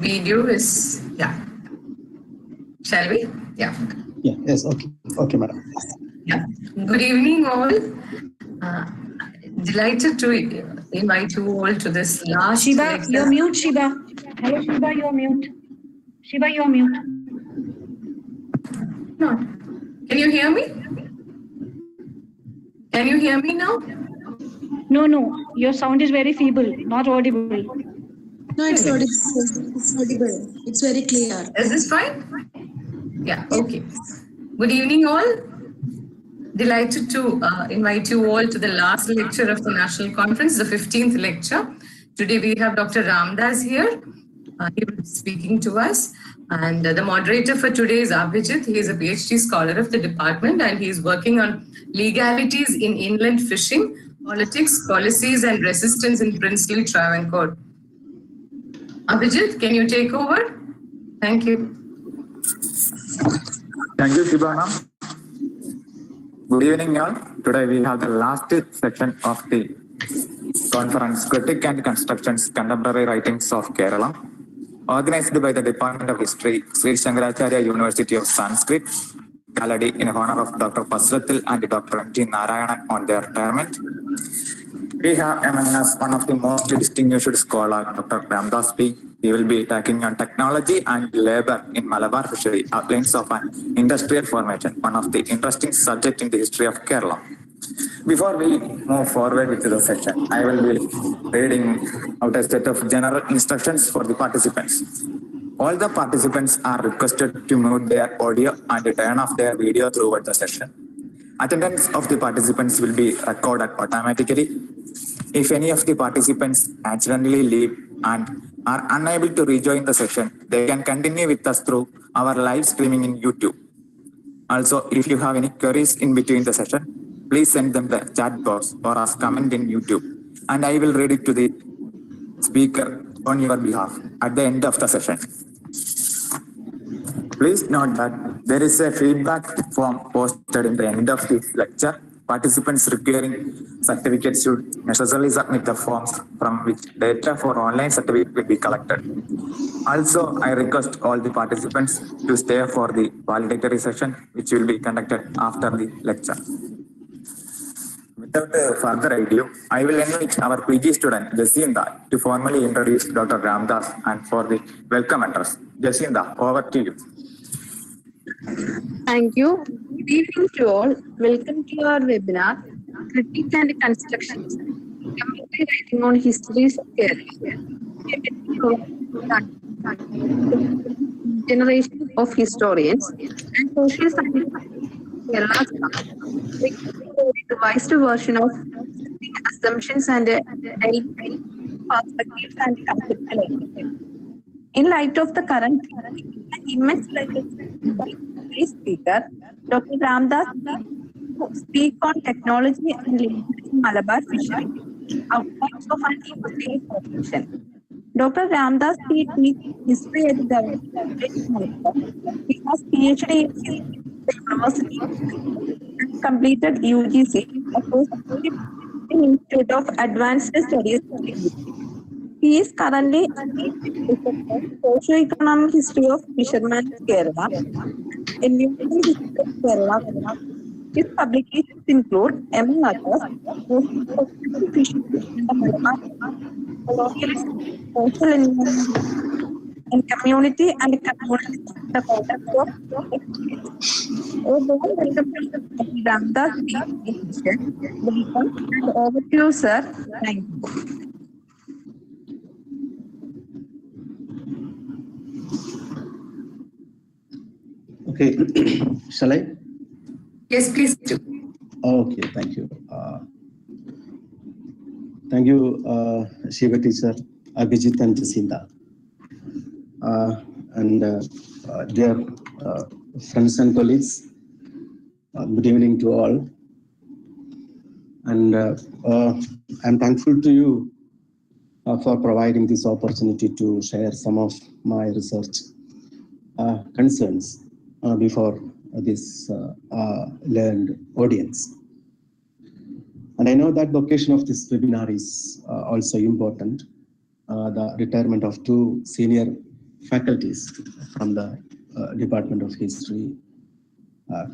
Video is, yeah. Shall we? Yeah. Yeah, yes, okay. Okay, madam. Yeah. Good evening, all. Delighted to invite you all to this last Shiba, lecture. you're mute, Shiba. Hello, Shiba, you're mute. Shiba, you're mute. No. Can you hear me? Can you hear me now? No, your sound is very feeble, not audible. No, it's audible. It's audible. It's very clear. Is this fine? Yeah, okay. Good evening, all. Delighted to invite you all to the last lecture of the National Conference, the 15th lecture. Today we have Dr. Ramdas here. He will be speaking to us. And the moderator for today is Abhijit. He is a PhD scholar of the department and he is working on legalities in inland fishing, politics, policies, and resistance in princely Travancore. Abhijit, can you take over? Thank you. Thank you, Shibana. Good evening, all. Today we have the last section of the conference, Critique and Constructions, Contemporary Writings of Keralam, organized by the Department of History, Sri Shankaracharya University of Sanskrit, Kaladi, in honor of Dr. Paslithil and Dr. Narayanan on their retirement. We have among us one of the most distinguished scholars, Dr. Ramdas P. He will be tackling on technology and labor in Malabar fishery, outlines of an industrial formation, one of the interesting subjects in the history of Kerala. Before we move forward with the session, I will be reading out a set of general instructions for the participants. All the participants are requested to mute their audio and turn off their video throughout the session. Attendance of the participants will be recorded automatically. If any of the participants accidentally leave and are unable to rejoin the session, they can continue with us through our live streaming in YouTube. Also, if you have any queries in between the session, please send them the chat box or ask comment in YouTube, and I will read it to the speaker on your behalf at the end of the session. Please note that there is a feedback form posted in the end of this lecture. Participants requiring certificates should necessarily submit the forms from which data for online certificate will be collected. Also, I request all the participants to stay for the valedictory session, which will be conducted after the lecture. Without further ado, I will invite our PG student, Jacinda, to formally introduce Dr. Ramdas and for the welcome address. Jacinda, over to you. Thank you. Good evening to all. Welcome to our webinar, Critique and Constructions, Contemporary Writing on Histories of Keralam. Generation of historians and social scientists Kerala's revised version of assumptions and perspectives and conceptual. In light of the current immense speaker, Dr. Ramdas speak on technology and Malabar fishery, outlines of an industrial formation. Dr. Ramdas teaches history at the government. He has PhD in history at the university and completed UGC across the Institute of Advanced Studies. He is currently socio-economic history of fishermen of Kerala, environmental history of Kerala. His publications include, among others, fishing in the Malabar, colonialism, social environment, and community and community the context of experience. Welcome to Ramdas. Welcome and over to you, sir. Thank you. Okay, shall I? Yes, please do. Okay, thank you. Thank you, Shiva teacher, Abhijit and Jacinda. And dear friends and colleagues, good evening to all. And I'm thankful to you for providing this opportunity to share some of my research concerns before this learned audience. And I know that the occasion of this webinar is also important. The retirement of two senior faculties from the Department of History,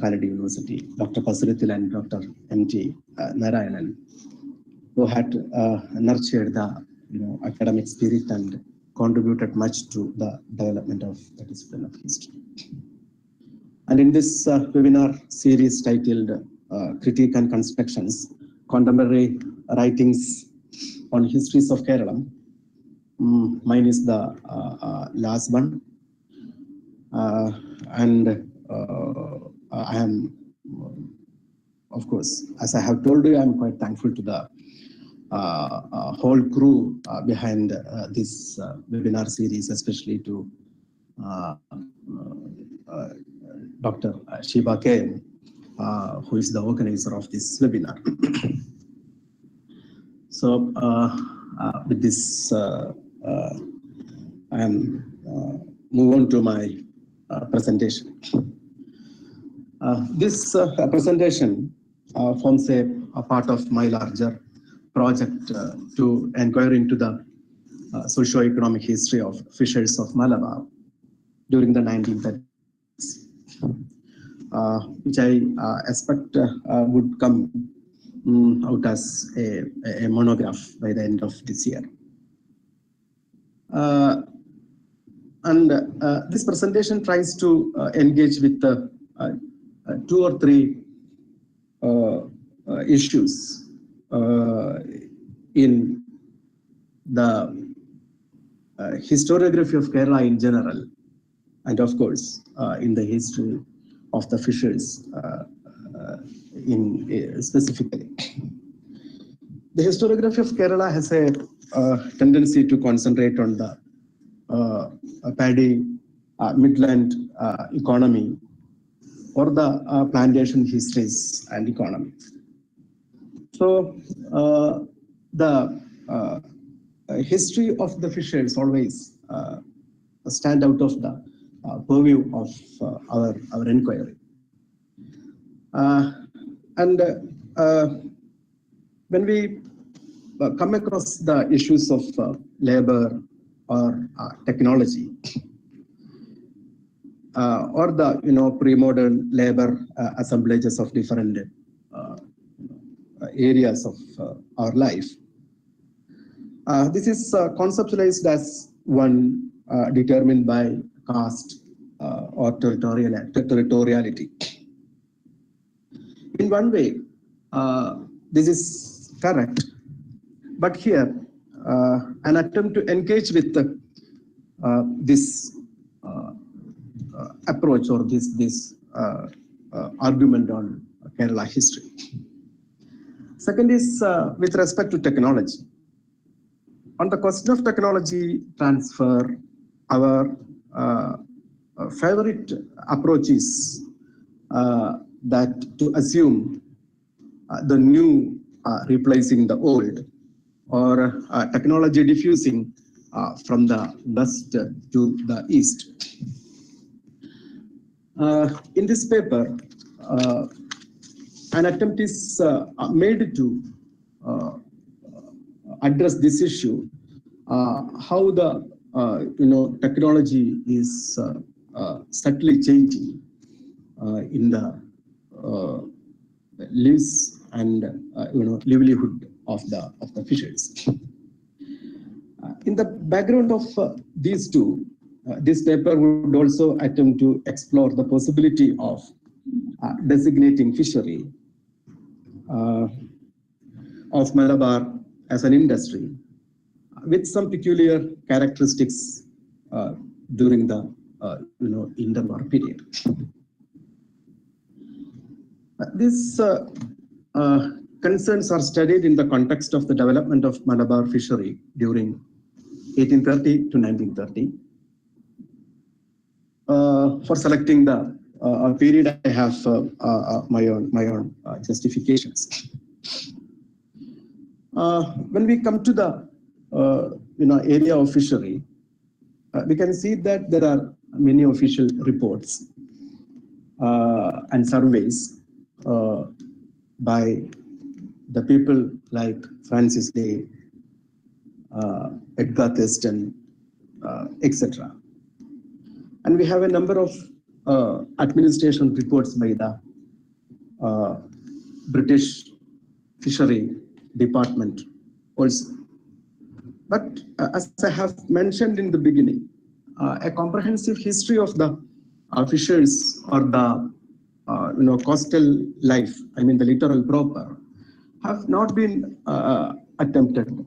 Khalid University, Dr. Paslithil and Dr. M.T. Narayanan, who had nurtured the academic spirit and contributed much to the development of the discipline of history. And in this webinar series titled Critique and Constructions, Contemporary Writings on Histories of Keralam, mine is the last one. And I am, of course, as I have told you, I'm quite thankful to the whole crew behind this webinar series, especially to Dr. K, who is the organizer of this webinar. So with this, I am move on to my presentation. This presentation forms a part of my larger project to inquire into the socio-economic history of fishers of Malabar during the 1930s, which I expect would come out as a monograph by the end of this year. And this presentation tries to engage with two or three issues in the historiography of Kerala in general, and of course in the history of the fishers specifically. The historiography of Kerala has a tendency to concentrate on the paddy midland economy or the plantation histories and economy. So the history of the fishers always stand out of the purview of our inquiry. And when we come across the issues of labor or technology, or the pre-modern labor assemblages of different areas of our life, this is conceptualized as one determined by caste or territoriality. In one way, this is correct, but here an attempt to engage with this approach or this argument on Kerala history. Second is with respect to technology. On the question of technology transfer, our favorite approach is that to assume the new replacing the old, or technology diffusing from the west to the east. In this paper, an attempt is made to address this issue, how the technology is subtly changing in the lives and livelihood of the fishers. In the background of these two, this paper would also attempt to explore the possibility of designating fishery of Malabar as an industry with some peculiar characteristics during the interwar period. These concerns are studied in the context of the development of Malabar fishery during 1830 to 1930. For selecting the period, I have my own justifications. When we come to the area of fishery, we can see that there are many official reports and surveys by the people like Francis Day, Edgar Thurston, etc. And we have a number of administration reports by the British Fishery Department also. But as I have mentioned in the beginning, a comprehensive history of the fishers or the coastal life, I mean the littoral proper, have not been attempted,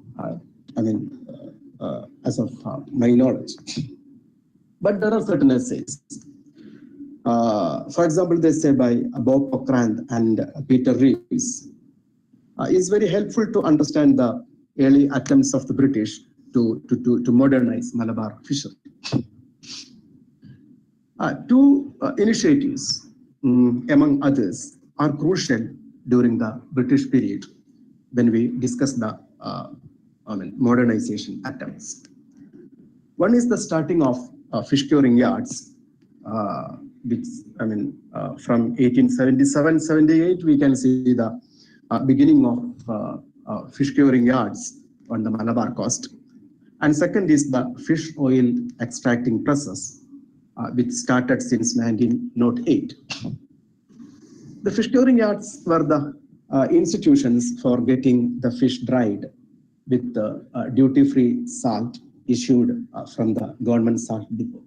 as of my knowledge. But there are certain essays. For example, they say by Bob Cochrane and Peter Reeves, is very helpful to understand the early attempts of the British to modernize Malabar fishery. Two initiatives, among others, are crucial during the British period when we discuss the modernization attempts. One is the starting of fish curing yards, which from 1877-78 we can see the beginning of fish curing yards on the Malabar coast. And second is the fish oil extracting process, which started since 1908. The fish curing yards were the institutions for getting the fish dried with duty-free salt issued from the government salt depot.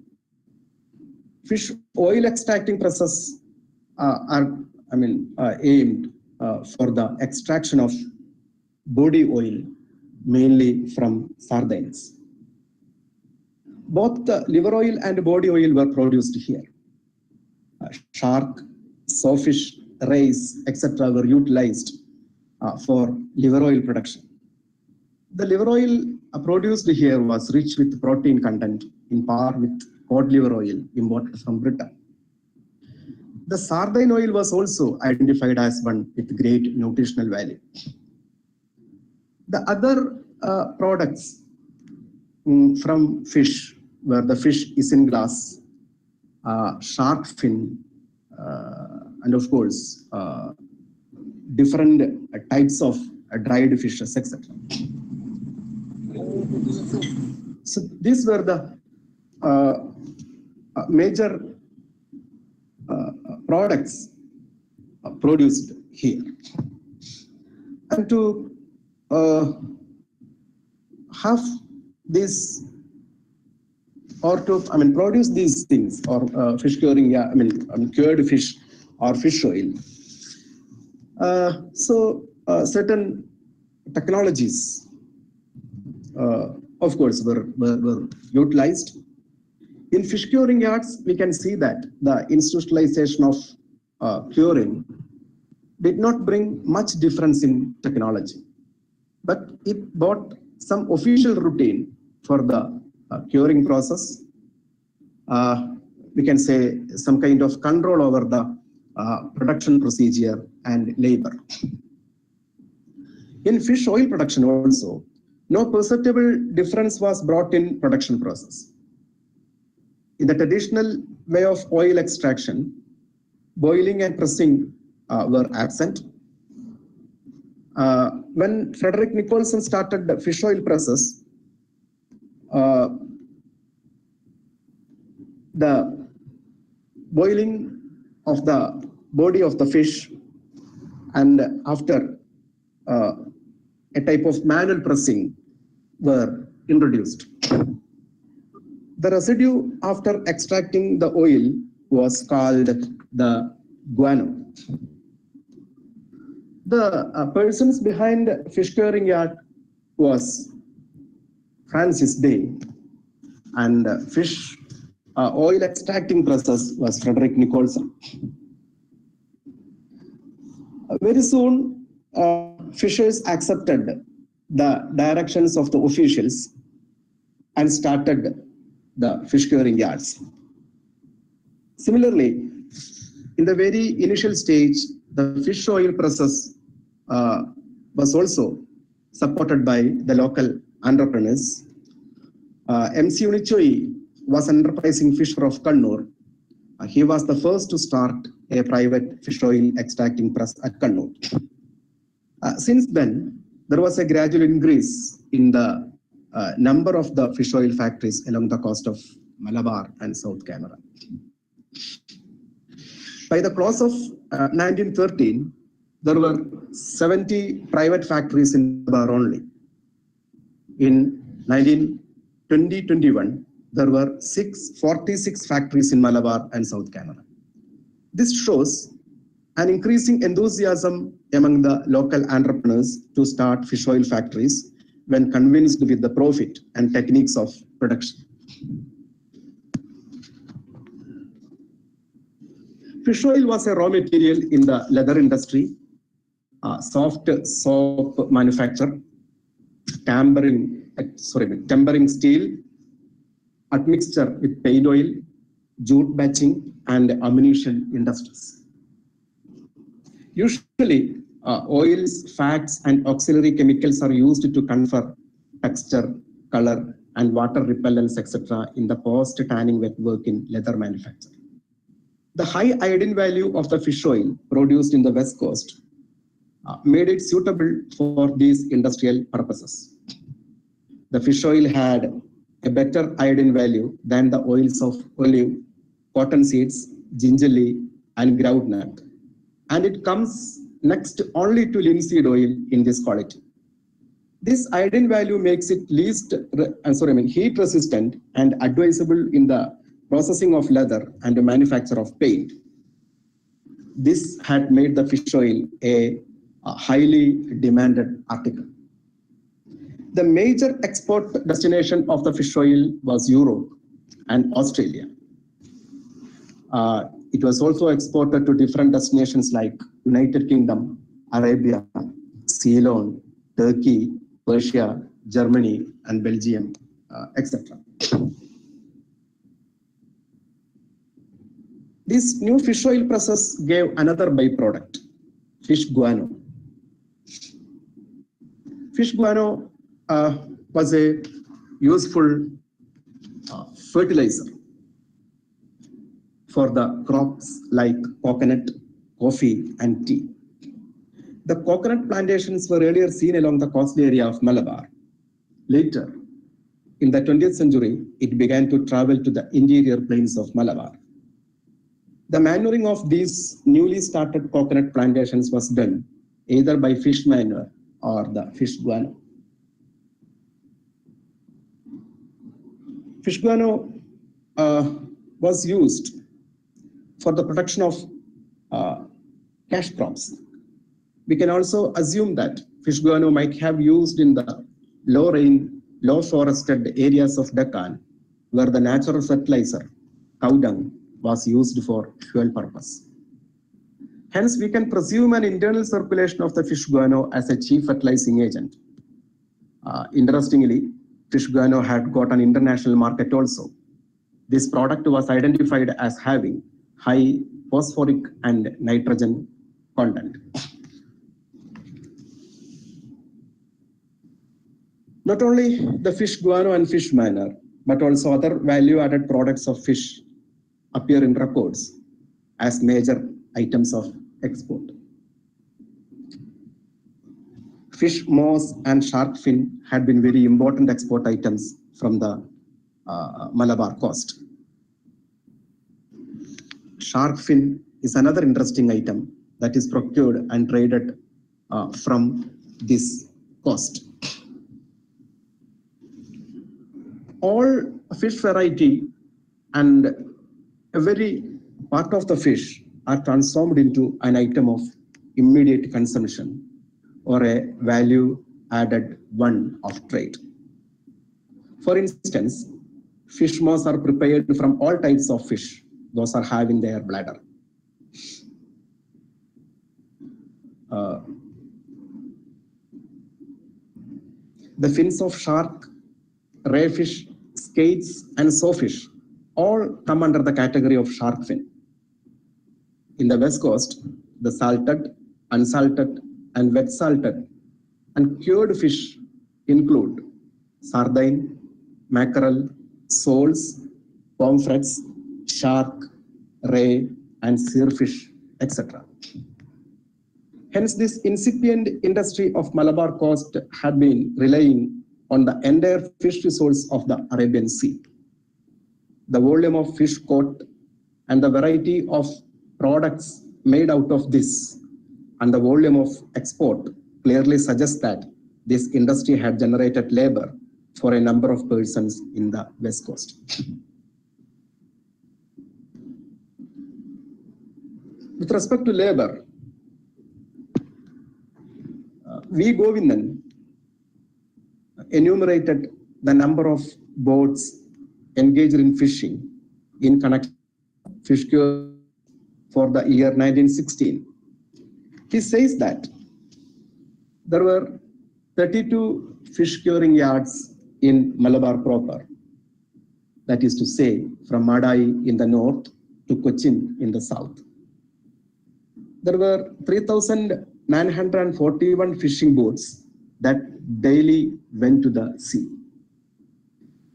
Fish oil extracting process are aimed for the extraction of body oil, mainly from sardines. Both the liver oil and body oil were produced here. Shark, sawfish, rays, etc. were utilized for liver oil production. The liver oil produced here was rich with protein content, in par with cod liver oil imported from Britain. The sardine oil was also identified as one with great nutritional value. The other products from fish were the fish isinglass, shark fin, and of course different types of dried fishes, etc. So these were the major products produced here. And to have this, or to produce these things, or fish curing, cured fish or fish oil. Certain technologies, of course, were utilized. In fish curing yards, we can see that the institutionalization of curing did not bring much difference in technology, but it brought some official routine for the curing process. We can say some kind of control over the production procedure and labor. In fish oil production also, no perceptible difference was brought in production process. In the traditional way of oil extraction, boiling and pressing were absent. When Frederick Nicholson started the fish oil process, the boiling of the body of the fish and after a type of manual pressing were introduced. The residue after extracting the oil was called the guano. The persons behind fish curing yard was Francis Day, and fish oil extracting process was Frederick Nicholson. Very soon, fishers accepted the directions of the officials and started the fish curing yards. Similarly, in the very initial stage, the fish oil process was also supported by the local entrepreneurs. MC Unichoi was an enterprising fisher of Kannur. He was the first to start a private fish oil extracting press at Kannur. Since then, there was a gradual increase in the number of the fish oil factories along the coast of Malabar and South Canara. By the close of 1913, there were 70 private factories in Malabar only. In 1920-21, there were 46 factories in Malabar and South Canara. This shows an increasing enthusiasm among the local entrepreneurs to start fish oil factories when convinced with the profit and techniques of production. Fish oil was a raw material in the leather industry, soft soap manufacture, tempering steel, admixture with paint oil, jute batching, and ammunition industries. Usually, oils, fats, and auxiliary chemicals are used to confer texture, color, and water repellents, etc. in the post-tanning wet work in leather manufacture. The high iodine value of the fish oil produced in the West Coast made it suitable for these industrial purposes. The fish oil had a better iodine value than the oils of olive, cotton seeds, gingerly, and groundnut, and it comes next only to linseed oil in this quality. This iodine value makes it heat resistant and advisable in the processing of leather and the manufacture of paint. This had made the fish oil a highly demanded article. The major export destination of the fish oil was Europe and Australia. It was also exported to different destinations like United Kingdom, Arabia, Ceylon, Turkey, Persia, Germany, and Belgium, etc. This new fish oil process gave another byproduct, fish guano. Fish guano was a useful fertilizer for the crops like coconut, coffee, and tea. The coconut plantations were earlier seen along the coastal area of Malabar. Later, in the 20th century, it began to travel to the interior plains of Malabar. The manuring of these newly started coconut plantations was done either by fish manure or the fish guano. Fish guano was used for the production of cash crops. We can also assume that fish guano might have used in the low rain, low forested areas of Deccan, where the natural fertilizer, cow dung, was used for fuel purpose. Hence, we can presume an internal circulation of the fish guano as a chief fertilizing agent. Interestingly, fish guano had got an international market also. This product was identified as having high phosphoric and nitrogen content. Not only the fish guano and fish manure, but also other value-added products of fish appear in records as major items of export. Fish moss and shark fin had been very important export items from the Malabar coast. Shark fin is another interesting item that is procured and traded from this coast. All fish variety and every part of the fish are transformed into an item of immediate consumption or a value-added one of trade. For instance, fish moss are prepared from all types of fish. Those are having their bladder. The fins of shark, ray fish, skates, and sawfish all come under the category of shark fin. In the West Coast, the salted, unsalted, and wet salted and cured fish include sardine, mackerel, soles, pomfrets, shark, ray, and seerfish, etc. Hence, this incipient industry of Malabar coast had been relying on the entire fish resource of the Arabian Sea. the volume of fish caught, and the variety of products made out of this, and the volume of export clearly suggests that this industry had generated labor for a number of persons in the West Coast. With respect to labor, V. Govindan enumerated the number of boats engaged in fishing in connection with fish cure for the year 1916. He says that there were 32 fish curing yards in Malabar proper, that is to say, from Madai in the north to Cochin in the south. There were 3,941 fishing boats that daily went to the sea.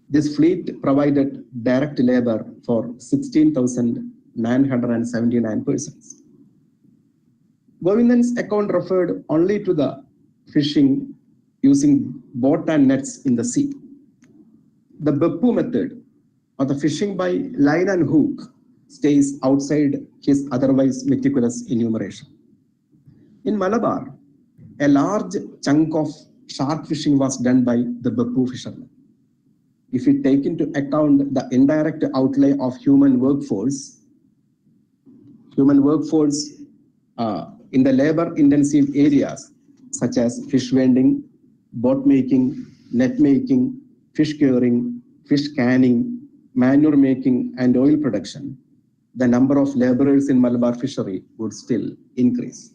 This fleet provided direct labor for 16,979 persons. Govindan's account referred only to the fishing using boat and nets in the sea. The Beppu method, or the fishing by line and hook, stays outside his otherwise meticulous enumeration. In Malabar, a large chunk of shark fishing was done by the Beppu fishermen. If we take into account the indirect outlay of human workforce in the labor-intensive areas such as fish vending, boat making, net making, fish curing, fish canning, manure making, and oil production, the number of laborers in Malabar fishery would still increase.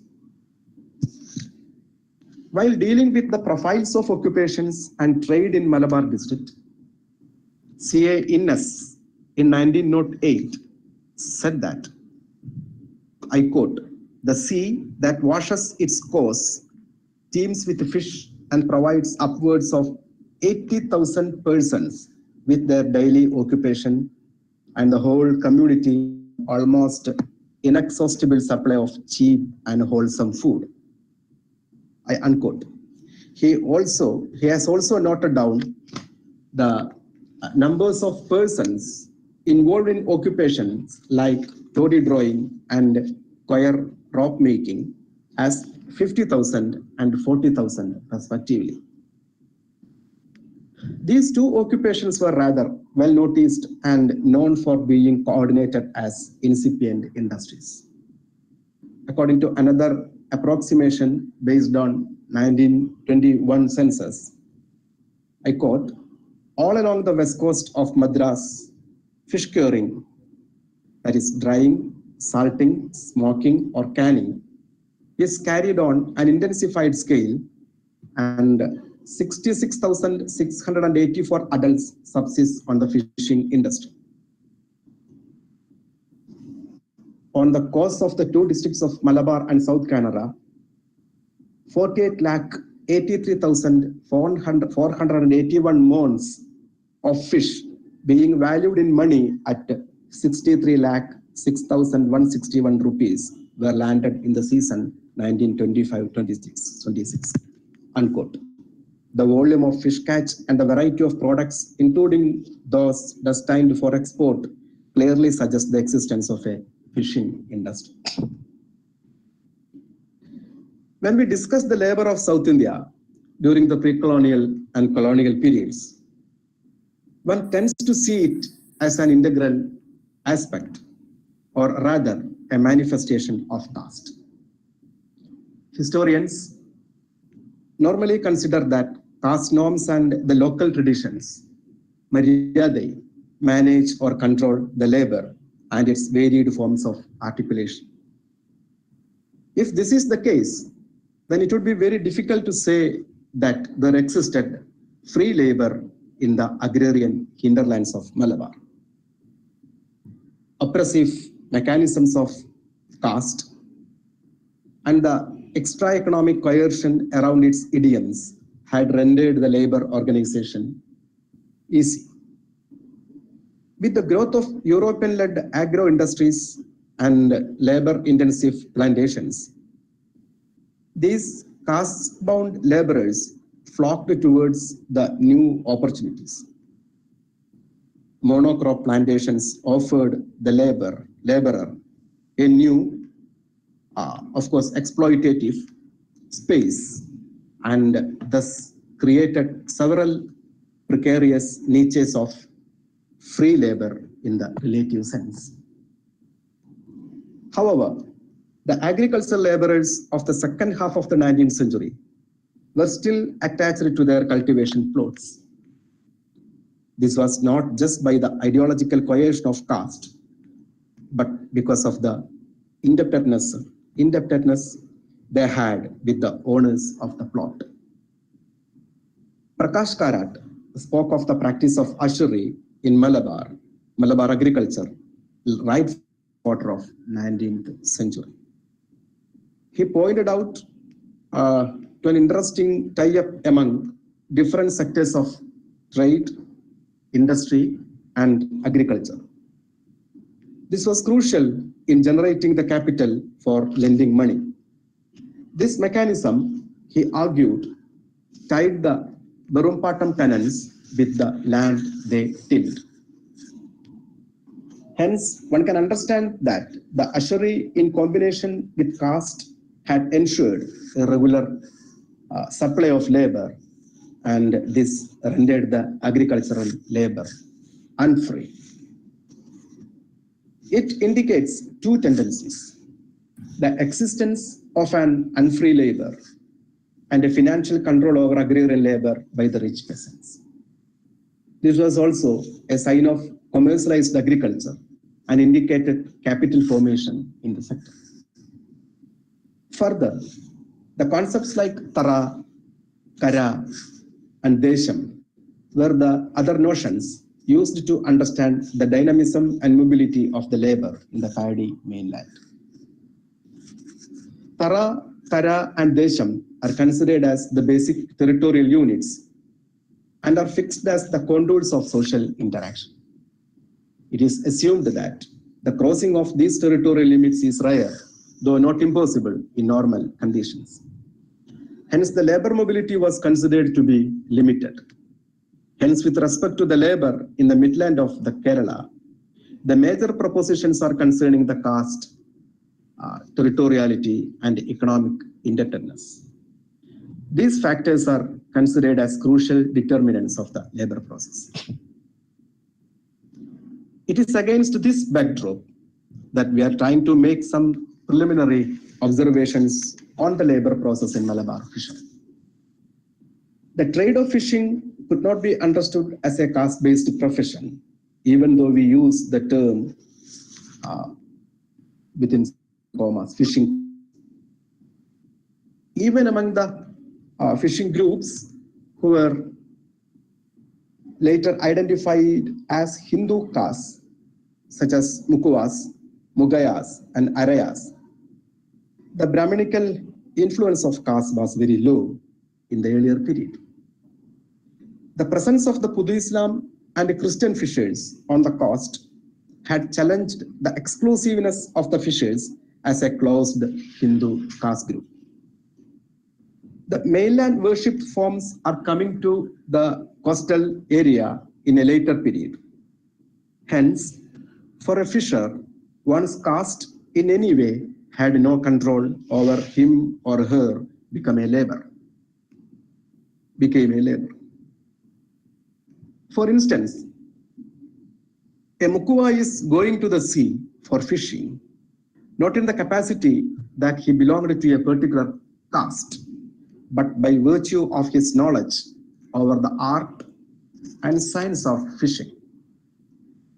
While dealing with the profiles of occupations and trade in Malabar district, C.A. Innes in 1908 said that, I quote, "The sea that washes its course teems with fish and provides upwards of 80,000 persons with their daily occupation, and the whole community almost inexhaustible supply of cheap and wholesome food." I unquote. He has also noted down the numbers of persons involved in occupations like toddy drawing and coir rope making as 50,000 and 40,000 respectively. These two occupations were rather well noticed and known for being coordinated as incipient industries. According to another approximation based on 1921 census, I quote, "All along the west coast of Madras, fish curing, that is drying, salting, smoking, or canning, is carried on an intensified scale, and 66,684 adults subsist on the fishing industry. On the coast of the two districts of Malabar and South Canara, 48,83,481 mons of fish being valued in money at 63,06,161 rupees were landed in the season 1925-26, unquote. The volume of fish catch and the variety of products, including those destined for export, clearly suggest the existence of a fishing industry. When we discuss the labor of South India during the pre-colonial and colonial periods, one tends to see it as an integral aspect, or rather a manifestation of caste. Historians normally consider that caste norms and the local traditions, maryadai, manage or control the labor and its varied forms of articulation. If this is the case, then it would be very difficult to say that there existed free labor in the agrarian hinterlands of Malabar. Oppressive mechanisms of caste and the extra-economic coercion around its idioms had rendered the labor organization easy. With the growth of European-led agro-industries and labor-intensive plantations, these caste-bound laborers flocked towards the new opportunities. monocrop plantations offered the laborer a new, of course, exploitative space, and thus created several precarious niches of free labor in the relative sense. However, the agricultural laborers of the second half of the 19th century were still attached to their cultivation plots. This was not just by the ideological coercion of caste, but because of the indebtedness they had with the owners of the plot. Prakash Karat spoke of the practice of ushery in Malabar agriculture, right quarter of 19th century. He pointed out to an interesting tie-up among different sectors of trade, industry, and agriculture. This was crucial in generating the capital for lending money. This mechanism, he argued, tied the Berumpatam tenants with the land they tilled. Hence, one can understand that the ushery in combination with caste had ensured a regular supply of labor, and this rendered the agricultural labor unfree. It indicates two tendencies: the existence of an unfree labor and a financial control over agrarian labor by the rich peasants. This was also a sign of commercialized agriculture and indicated capital formation in the sector. Further, the concepts like Tara, Kara, and Desham were the other notions used to understand the dynamism and mobility of the labor in the paddy mainland. Tara, Kara, and Desham are considered as the basic territorial units and are fixed as the contours of social interaction. It is assumed that the crossing of these territorial limits is rare, though not impossible in normal conditions. Hence, the labor mobility was considered to be limited. Hence, with respect to the labor in the midland of the Kerala, the major propositions are concerning the caste, territoriality, and economic indebtedness. These factors are considered as crucial determinants of the labor process. It is against this backdrop that we are trying to make some preliminary observations on the labor process in Malabar fishing. The trade of fishing could not be understood as a caste-based profession, even though we use the term within commas, fishing. Even among the fishing groups who were later identified as Hindu castes, such as Mukuvas, Mugayas, and Arayas, the Brahminical influence of caste was very low in the earlier period. The presence of the Pudu Islam and Christian fishers on the coast had challenged the exclusiveness of the fishers as a closed Hindu caste group. The mainland worship forms are coming to the coastal area in a later period. Hence, for a fisher, one's caste in any way had no control over him or her became a laborer. For instance, a Mukuva is going to the sea for fishing, not in the capacity that he belonged to a particular caste, but by virtue of his knowledge over the art and science of fishing.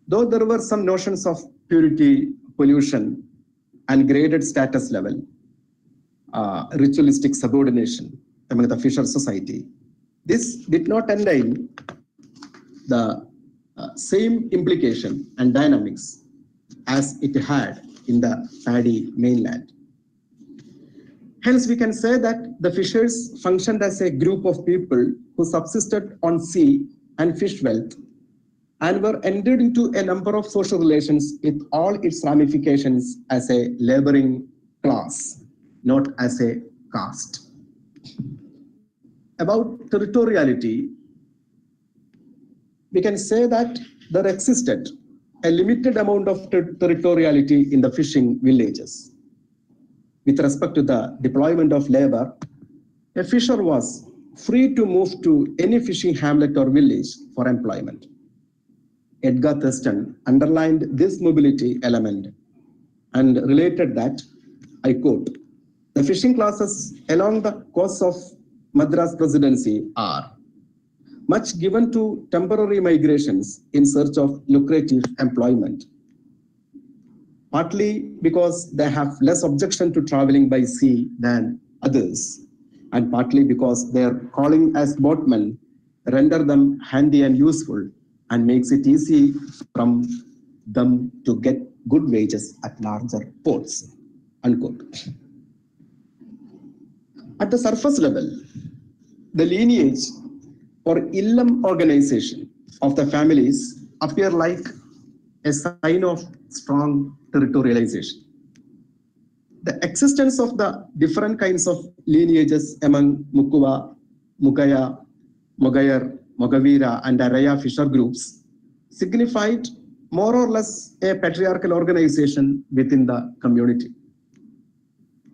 Though there were some notions of purity, pollution, and graded status level, ritualistic subordination among the fisher society, this did not entail the same implication and dynamics as it had in the paddy mainland. Hence, we can say that the fishers functioned as a group of people who subsisted on sea and fish wealth and were entered into a number of social relations with all its ramifications as a laboring class, not as a caste. About territoriality, we can say that there existed a limited amount of territoriality in the fishing villages. With respect to the deployment of labor, a fisher was free to move to any fishing hamlet or village for employment. Edgar Thurston underlined this mobility element and related that, I quote, "The fishing classes along the coast of Madras Presidency are much given to temporary migrations in search of lucrative employment, partly because they have less objection to traveling by sea than others, and partly because their calling as boatmen render them handy and useful and makes it easy from them to get good wages at larger ports." Unquote. At the surface level, the lineage or illam organization of the families appear like a sign of strong territorialization. The existence of the different kinds of lineages among Mukuva, Mugaya, Mogayar, Mogavira, and Araya fisher groups signified more or less a patriarchal organization within the community.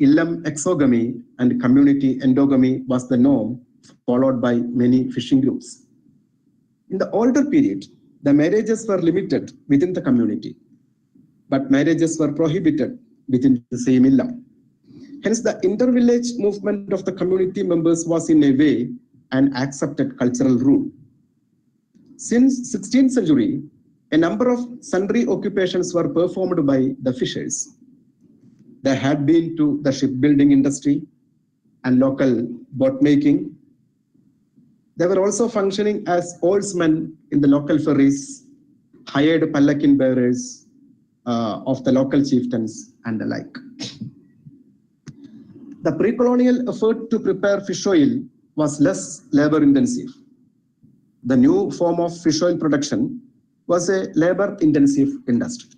Illam exogamy and community endogamy was the norm, followed by many fishing groups. In the older period, the marriages were limited within the community, but marriages were prohibited within the same illam. Hence, the inter-village movement of the community members was in a way an accepted cultural rule. Since 16th century, a number of sundry occupations were performed by the fishers. They had been to the shipbuilding industry and local boat making. They were also functioning as oarsmen in the local ferries, hired palanquin bearers of the local chieftains, and the like. The pre-colonial effort to prepare fish oil was less labor-intensive. The new form of fish oil production was a labor-intensive industry.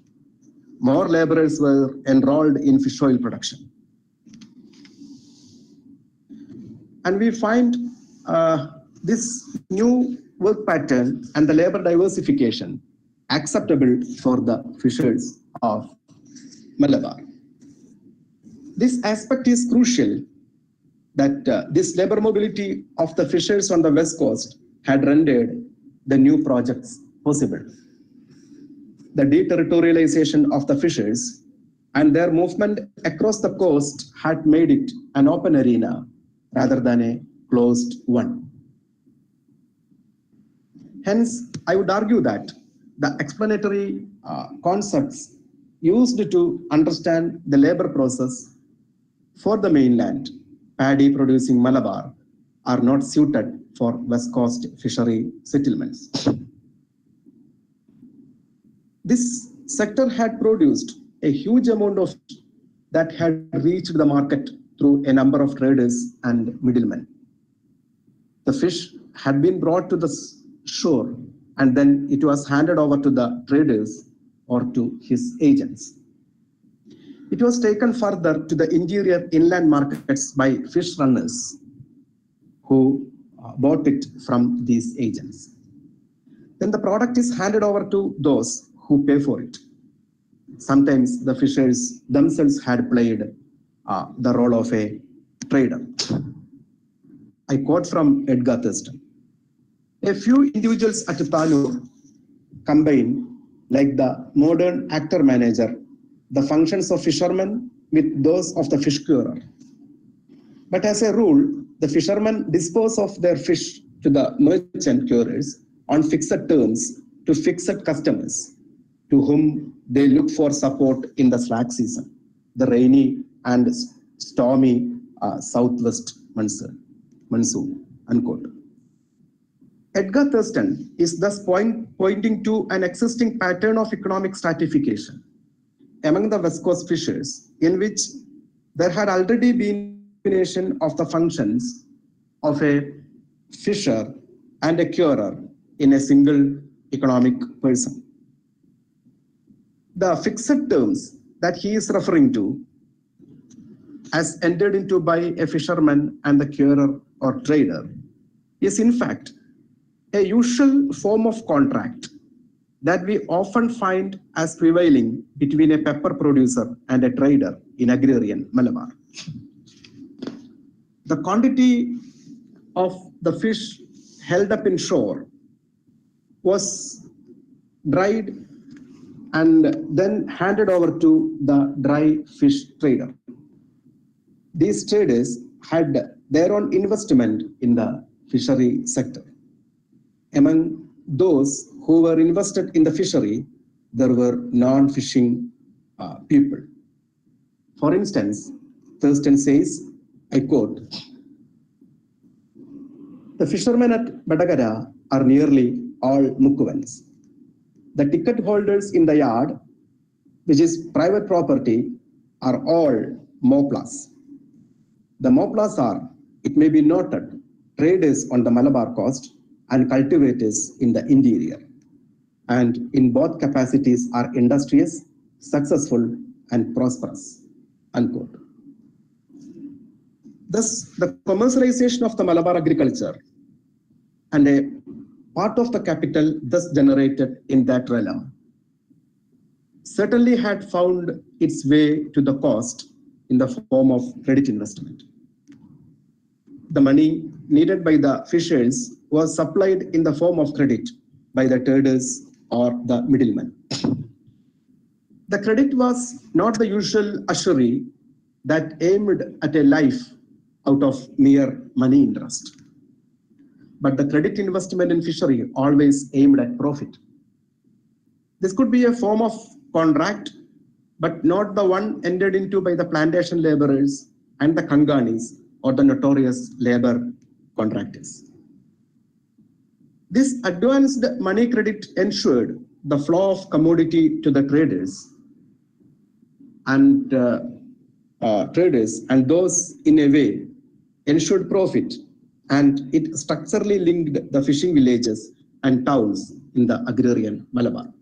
More laborers were enrolled in fish oil production. And we find this new work pattern and the labor diversification acceptable for the fishers of Malabar. This aspect is crucial that this labor mobility of the fishers on the west coast had rendered the new projects possible. The deterritorialization of the fishers and their movement across the coast had made it an open arena rather than a closed one. Hence, I would argue that the explanatory concepts used to understand the labor process for the mainland paddy producing Malabar are not suited for West Coast fishery settlements. This sector had produced a huge amount of that had reached the market through a number of traders and middlemen. The fish had been brought to the shore and then it was handed over to the traders or to his agents. It was taken further to the interior inland markets by fish runners who bought it from these agents. Then the product is handed over to those who pay for it. Sometimes the fishers themselves had played the role of a trader. I quote from Edgar Thurston. A few individuals at Talur combine, like the modern actor-manager, the functions of fishermen with those of the fish curer. But as a rule, the fishermen dispose of their fish to the merchant curers on fixed terms to fixed customers, to whom they look for support in the slack season, the rainy and stormy southwest monsoon, unquote. Edgar Thurston is thus pointing to an existing pattern of economic stratification among the West Coast fishers, in which there had already been combination of the functions of a fisher and a curer in a single economic person. The fixed terms that he is referring to as entered into by a fisherman and the curer or trader is in fact a usual form of contract that we often find as prevailing between a pepper producer and a trader in agrarian Malabar. The quantity of the fish held up in shore was dried and then handed over to the dry fish trader. These traders had their own investment in the fishery sector. Among those who were invested in the fishery, there were non-fishing people. For instance, Thurston says, I quote, "The fishermen at Badagara are nearly all Mukuvans. The ticket holders in the yard, which is private property, are all Moplas. The Moplas are, it may be noted, traders on the Malabar coast and cultivators in the interior, and in both capacities are industrious, successful, and prosperous." Unquote. Thus, the commercialization of the Malabar agriculture and a part of the capital thus generated in that realm certainly had found its way to the coast in the form of credit investment. The money needed by the fishers was supplied in the form of credit by the traders or the middlemen. The credit was not the usual usury that aimed at a life out of mere money interest, but the credit investment in fishery always aimed at profit. This could be a form of contract, but not the one entered into by the plantation laborers and the Kanganis or the notorious labor contractors. This advanced money credit ensured the flow of commodity to the traders and those in a way ensured profit, and it structurally linked the fishing villages and towns in the agrarian Malabar.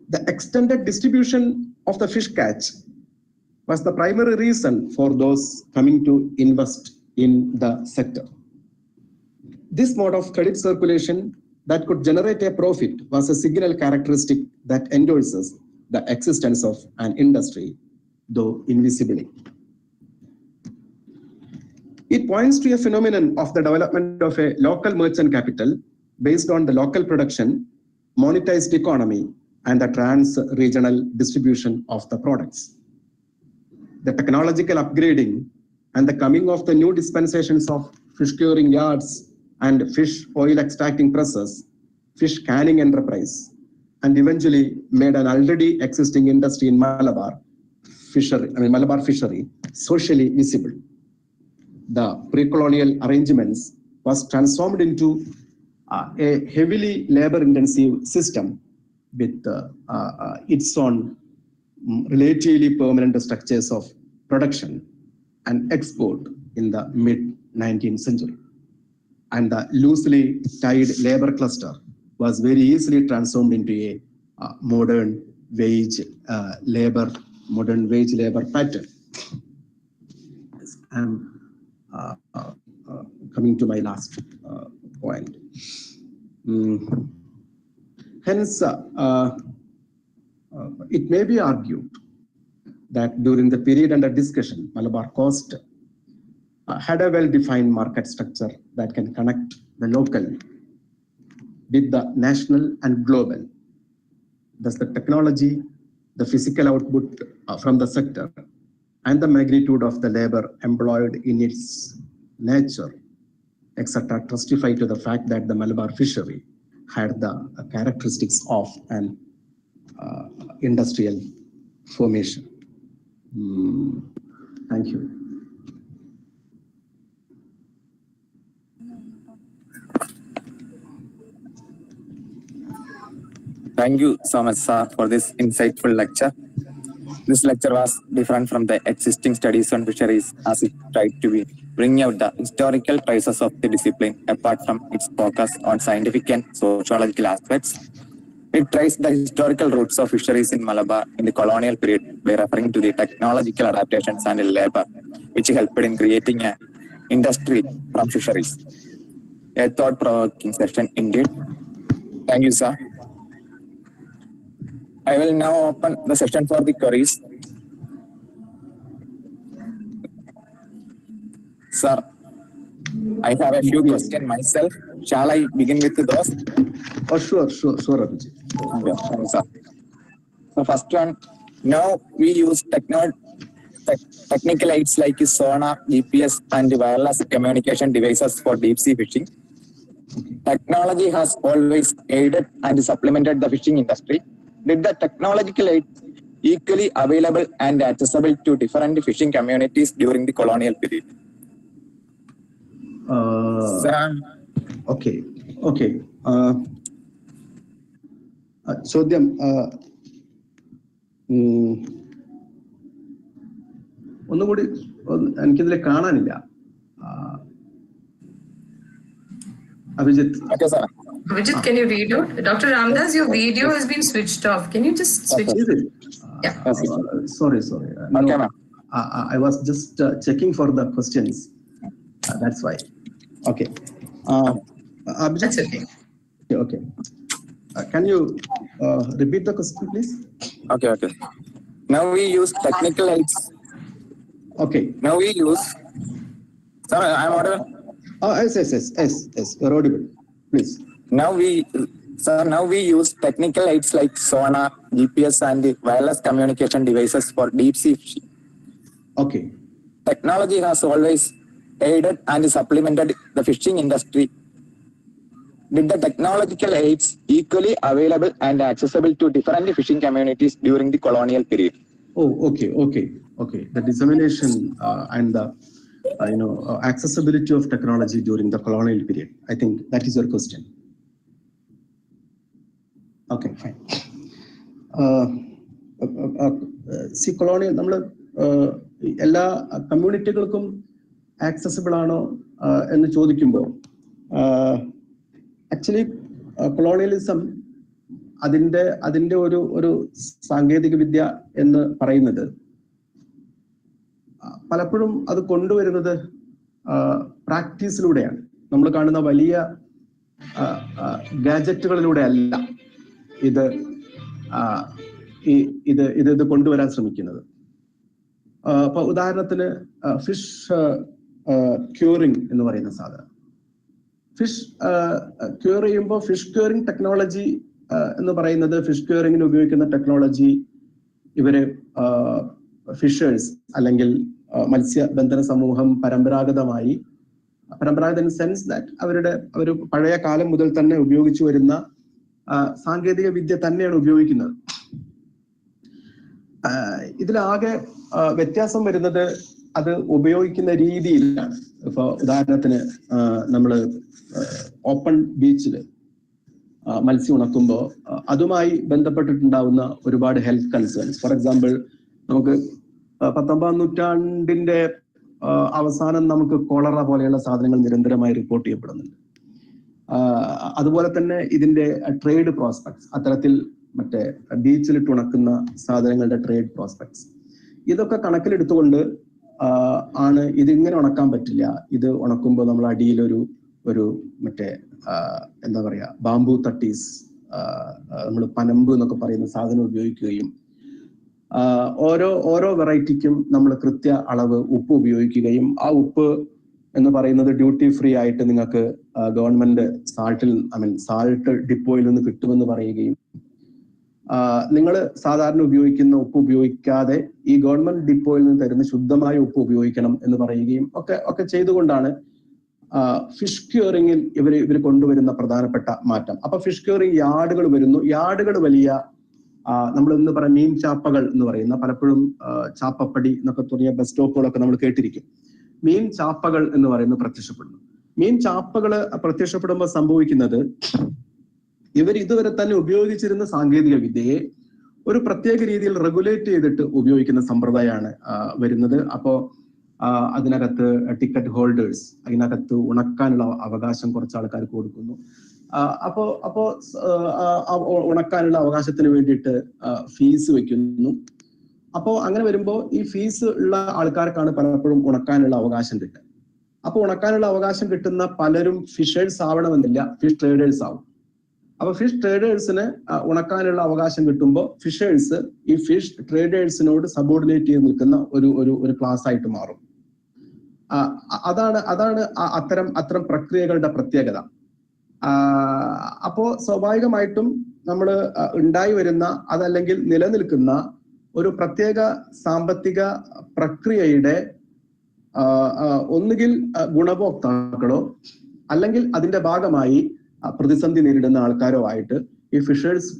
The extended distribution of the fish catch was the primary reason for those coming to invest in the sector. This mode of credit circulation that could generate a profit was a signal characteristic that endorses the existence of an industry, though invisibly. It points to a phenomenon of the development of a local merchant capital based on the local production, monetized economy, and the trans-regional distribution of the products. The technological upgrading and the coming of the new dispensations of fish curing yards and fish oil extracting presses, fish canning enterprise, and eventually made an already existing industry in Malabar fishery socially visible. The pre-colonial arrangements was transformed into a heavily labor-intensive system with its own relatively permanent structures of production and export in the mid-19th century. And the loosely tied labor cluster was very easily transformed into a modern wage labor pattern. I'm coming to my last point. Hence, it may be argued that during the period under discussion, Malabar coast had a well-defined market structure that can connect the local with the national and global. Thus, the technology, the physical output from the sector, and the magnitude of the labor employed in its nature, etc., testify to the fact that the Malabar fishery had the characteristics of an industrial formation. Thank you. Thank you so much, sir, for this insightful lecture. This lecture was different from the existing studies on fisheries as it tried to be bring out the historical traces of the discipline apart from its focus on scientific and sociological aspects. It traced the historical roots of fisheries in Malabar in the colonial period by referring to the technological adaptations and labor which helped in creating an industry from fisheries. A thought-provoking session indeed. Thank you, sir. I will now open the session for the queries. Sir, I have a few questions myself. Shall I begin with those? Oh, sure, Abhijit. Okay, thank you, sir. So first one, now we use technical aids like sonar, GPS, and wireless communication devices for deep sea fishing. Technology has always aided and supplemented the fishing industry. Did the technological aid equally available and accessible to different fishing communities during the colonial period? Okay. ചോദ്യം ഒന്നുകൂടി എനിക്കിതിൽ കാണാനില്ല. Abhijit. Okay, sir. Abhijit, can you read out? Dr. Ramdas, your video has been switched off. Can you just switch Is it? Yeah. Sorry. No, Okay, ma'am. I was just checking for the questions. That's why. Okay. Abhijit. That's okay. Okay. Can you repeat the question, please? Okay. Now we use technical aids. Okay. Now we use. Sir, I'm audible. Yes. You're audible. Please. Now we use technical aids like sonar, GPS, and wireless communication devices for deep sea fishing. Okay. Technology has always aided and supplemented the fishing industry. Did the technological aids equally available and accessible to different fishing communities during the colonial period? Oh, okay. The dissemination and the accessibility of technology during the colonial period. I think that is your question. Okay, fine. See, colonial, നമ്മൾ എല്ലാ കമ്മ്യൂണിറ്റികൾക്കും accessible ആണോ എന്ന് ചോദിക്കുമ്പോൾ actually colonialism അതിന്റെ ഒരു സാങ്കേതിക വിദ്യ എന്ന് പറയുന്നത് പലപ്പോഴും അത് കൊണ്ടുവരുന്നത് പ്രാക്ടീസിലൂടെയാണ്. നമ്മൾ കാണുന്ന വലിയ ഗാഡ്ജറ്റുകളിലൂടെ അല്ല ഇത് കൊണ്ടുവരാൻ ശ്രമിക്കുന്നത്. അപ്പൊ ഉദാഹരണത്തിന് ഫിഷ് ക്യൂറിംഗ് എന്ന് പറയുന്ന സാധനം, ഫിഷ് ക്യൂർ ചെയ്യുമ്പോൾ ഫിഷ് ക്യൂറിംഗ് ടെക്നോളജി എന്ന് പറയുന്നത്, ഫിഷ് ക്യൂറിംഗിന് ഉപയോഗിക്കുന്ന ടെക്നോളജി ഇവര് ഫിഷേഴ്സ് അല്ലെങ്കിൽ മത്സ്യബന്ധന സമൂഹം പരമ്പരാഗത ഇൻ സെൻസ് ദാറ്റ് അവർ പഴയ കാലം മുതൽ തന്നെ ഉപയോഗിച്ചു വരുന്ന സാങ്കേതിക വിദ്യ തന്നെയാണ് ഉപയോഗിക്കുന്നത്. ഇതിലാകെ വ്യത്യാസം വരുന്നത് അത് ഉപയോഗിക്കുന്ന രീതിയിലാണ്. ഇപ്പൊ ഉദാഹരണത്തിന് നമ്മള് ഓപ്പൺ ബീച്ചിൽ മത്സ്യം ഉണക്കുമ്പോൾ അതുമായി ബന്ധപ്പെട്ടിട്ടുണ്ടാവുന്ന ഒരുപാട് ഹെൽത്ത് കൺസേൺസ്, ഫോർ എക്സാമ്പിൾ നമുക്ക് 19ാം നൂറ്റാണ്ടിന്റെ അവസാനം നമുക്ക് കോളറ പോലെയുള്ള സാധനങ്ങൾ നിരന്തരമായി റിപ്പോർട്ട് ചെയ്യപ്പെടുന്നുണ്ട്. അതുപോലെ തന്നെ ഇതിന്റെ ട്രേഡ് പ്രോസ്പെക്ട്സ്, അത്തരത്തിൽ മറ്റേ ബീച്ചിലിട്ട് ഉണക്കുന്ന സാധനങ്ങളുടെ ട്രേഡ് പ്രോസ്പെക്ട്സ്, ഇതൊക്കെ കണക്കിലെടുത്തുകൊണ്ട് ആണ് ഇതിങ്ങനെ ഉണക്കാൻ പറ്റില്ല, ഇത് ഉണക്കുമ്പോൾ നമ്മൾ അടിയിൽ ഒരു മറ്റേ എന്താ പറയാ ബാംബു തട്ടീസ്, നമ്മൾ പനമ്പ് എന്നൊക്കെ പറയുന്ന സാധനം ഉപയോഗിക്കുകയും ഓരോ വെറൈറ്റിക്കും നമ്മൾ കൃത്യ അളവ് ഉപ്പ് ഉപയോഗിക്കുകയും ആ ഉപ്പ് എന്ന് പറയുന്നത് ഡ്യൂട്ടി ഫ്രീ ആയിട്ട് നിങ്ങൾക്ക് ഗവൺമെന്റ് സാൾട്ട് ഡിപ്പോയിൽ നിന്ന് കിട്ടുമെന്ന് പറയുകയും നിങ്ങൾ സാധാരണ ഉപയോഗിക്കുന്ന ഉപ്പ് ഉപയോഗിക്കാതെ ഈ ഗവൺമെന്റ് ഡിപ്പോയിൽ നിന്ന് തരുന്ന ശുദ്ധമായ ഉപ്പ് ഉപയോഗിക്കണം എന്ന് പറയുകയും ഒക്കെ ചെയ്തുകൊണ്ടാണ് ഫിഷ് ക്യൂറിംഗിൽ ഇവർ കൊണ്ടുവരുന്ന പ്രധാനപ്പെട്ട മാറ്റം. അപ്പൊ ഫിഷ് ക്യൂറിംഗ് യാർഡുകൾ വരുന്നു. യാർഡുകൾ വലിയ നമ്മൾ ഇന്ന് പറയാം മീൻ ചാപ്പകൾ എന്ന് പറയുന്ന, പലപ്പോഴും ചാപ്പപ്പടി എന്നൊക്കെ തുടങ്ങിയ ബസ് സ്റ്റോപ്പുകളൊക്കെ നമ്മൾ കേട്ടിരിക്കും. മീൻ ചാപ്പകൾ എന്ന് പറയുന്നത് പ്രത്യക്ഷപ്പെടുന്നു. മീൻ ചാപ്പകള് പ്രത്യക്ഷപ്പെടുമ്പോൾ സംഭവിക്കുന്നത്, ഇവർ ഇതുവരെ തന്നെ ഉപയോഗിച്ചിരുന്ന സാങ്കേതിക വിദ്യയെ ഒരു പ്രത്യേക രീതിയിൽ റെഗുലേറ്റ് ചെയ്തിട്ട് ഉപയോഗിക്കുന്ന സമ്പ്രദായമാണ് വരുന്നത്. അപ്പോ അതിനകത്ത് ടിക്കറ്റ് ഹോൾഡേഴ്സ്, അതിനകത്ത് ഉണക്കാനുള്ള അവകാശം കുറച്ച് ആൾക്കാർക്ക് കൊടുക്കുന്നു. അപ്പോ ഉണക്കാനുള്ള അവകാശത്തിന് വേണ്ടിയിട്ട് ഫീസ് വെക്കുന്നു. അപ്പോ അങ്ങനെ വരുമ്പോൾ ഈ ഫീസ് ഉള്ള ആൾക്കാർക്കാണ് പലപ്പോഴും ഉണക്കാനുള്ള അവകാശം കിട്ടുക. അപ്പൊ ഉണക്കാനുള്ള അവകാശം കിട്ടുന്ന പലരും ഫിഷേഴ്സ് ആവണമെന്നില്ല, ഫിഷ് ട്രേഡേഴ്സ് ആവും. അപ്പൊ ഫിഷ് ട്രേഡേഴ്സിന് ഉണക്കാനുള്ള അവകാശം കിട്ടുമ്പോൾ ഫിഷേഴ്സ് ഈ ഫിഷ് ട്രേഡേഴ്സിനോട് സബോർഡിനേറ്റ് ചെയ്ത് നിൽക്കുന്ന ഒരു ക്ലാസ് ആയിട്ട് മാറും. അതാണ് അത്തരം പ്രക്രിയകളുടെ പ്രത്യേകത. അപ്പോ സ്വാഭാവികമായിട്ടും നമ്മൾ ഉണ്ടായി വരുന്ന അതല്ലെങ്കിൽ നിലനിൽക്കുന്ന ഒരു പ്രത്യേക സാമ്പത്തിക പ്രക്രിയയുടെ ഒന്നുകിൽ ഗുണഭോക്താക്കളോ അല്ലെങ്കിൽ അതിന്റെ ഭാഗമായി പ്രതിസന്ധി നേരിടുന്ന ആൾക്കാരോ ആയിട്ട് ഈ ഫിഷേഴ്സ്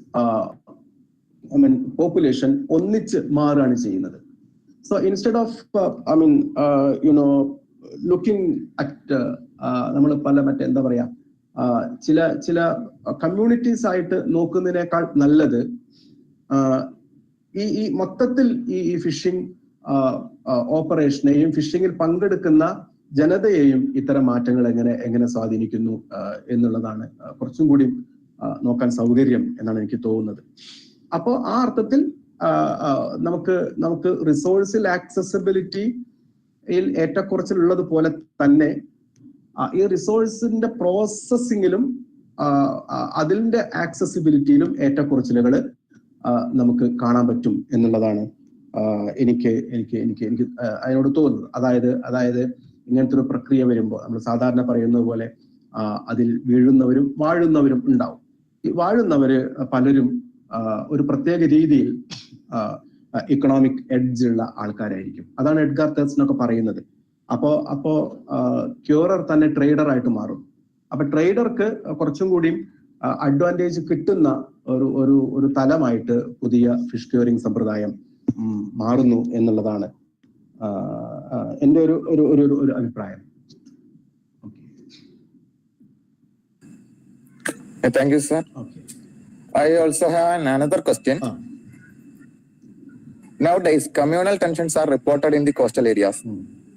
പോപ്പുലേഷൻ ഒന്നിച്ച് മാറുകയാണ് ചെയ്യുന്നത്. So instead of looking at നമ്മൾ പല എന്താ പറയാ ചില കമ്മ്യൂണിറ്റീസ് ആയിട്ട് നോക്കുന്നതിനേക്കാൾ നല്ലത് ഈ മൊത്തത്തിൽ ഈ ഫിഷിംഗ് ഓപ്പറേഷനെയും ഫിഷിങ്ങിൽ പങ്കെടുക്കുന്ന ജനതയെയും ഇത്തരം മാറ്റങ്ങൾ എങ്ങനെ സ്വാധീനിക്കുന്നു എന്നുള്ളതാണ് കുറച്ചും കൂടി നോക്കാൻ സൗകര്യം എന്നാണ് എനിക്ക് തോന്നുന്നത്. അപ്പോ ആ അർത്ഥത്തിൽ നമുക്ക് റിസോഴ്സിൽ ആക്സസിബിലിറ്റിയിൽ ഏറ്റക്കുറച്ചിലുള്ളത് പോലെ തന്നെ ഈ റിസോഴ്സിന്റെ പ്രോസസ്സിങ്ങിലും അതിന്റെ ആക്സസിബിലിറ്റിയിലും ഏറ്റക്കുറച്ചിലുകൾ നമുക്ക് കാണാൻ പറ്റും എന്നുള്ളതാണ് എനിക്ക് അതിനോട് തോന്നുന്നത്. അതായത് ഇങ്ങനത്തെ ഒരു പ്രക്രിയ വരുമ്പോൾ നമ്മൾ സാധാരണ പറയുന്നത് പോലെ അതിൽ വീഴുന്നവരും വാഴുന്നവരും ഉണ്ടാവും. ഈ വാഴുന്നവര് പലരും ഒരു പ്രത്യേക രീതിയിൽ ഇക്കണോമിക് എഡ്ജ് ഉള്ള ആൾക്കാരായിരിക്കും. അതാണ് എഡ്ഗാർ തെർസനൊക്കെ പറയുന്നത്. അപ്പോ ക്യൂറർ തന്നെ ട്രേഡർ ആയിട്ട് മാറും. അപ്പൊ ട്രേഡർക്ക് കുറച്ചും കൂടി അഡ്വാൻറ്റേജ് കിട്ടുന്ന ഒരു തലമായിട്ട് പുതിയ ഫിഷ് ക്യൂറിംഗ് സമ്പ്രദായം മാറുന്നു എന്നുള്ളതാണ് എൻ്റെ ഒരു അഭിപ്രായം. Thank you, sir. Okay. I also have another question. Nowadays, communal tensions are reported in the coastal areas.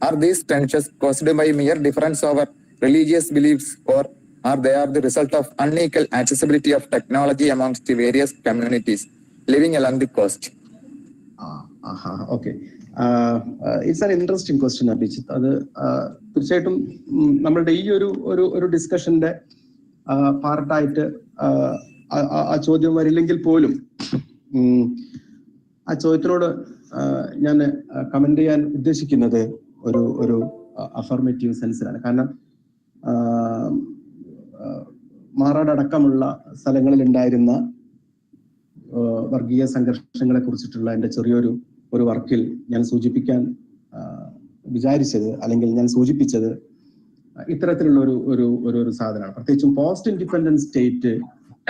Are these tensions caused by mere difference over religious beliefs, or are they the result of unequal accessibility of technology amongst the various communities living along the coast? Okay. It's an interesting question, Abhijit. അത് തീർച്ചയായിട്ടും നമ്മളുടെ ഈ ഒരു ഡിസ്കഷന്റെ പാർട്ടായിട്ട് ആ ചോദ്യം വരില്ലെങ്കിൽ പോലും ആ ചോദ്യത്തിനോട് ഞാൻ കമന്റ് ചെയ്യാൻ ഉദ്ദേശിക്കുന്നത് ഒരു അഫർമേറ്റീവ് സെൻസിലാണ്. കാരണം മാറാട് അടക്കമുള്ള സ്ഥലങ്ങളിൽ ഉണ്ടായിരുന്ന വർഗീയ സംഘർഷങ്ങളെ കുറിച്ചിട്ടുള്ള എൻ്റെ ചെറിയൊരു വർക്കിൽ ഞാൻ സൂചിപ്പിക്കാൻ വിചാരിച്ചത് അല്ലെങ്കിൽ ഞാൻ സൂചിപ്പിച്ചത് ഇത്തരത്തിലുള്ള ഒരു സാധനമാണ്. പ്രത്യേകിച്ചും post independence state.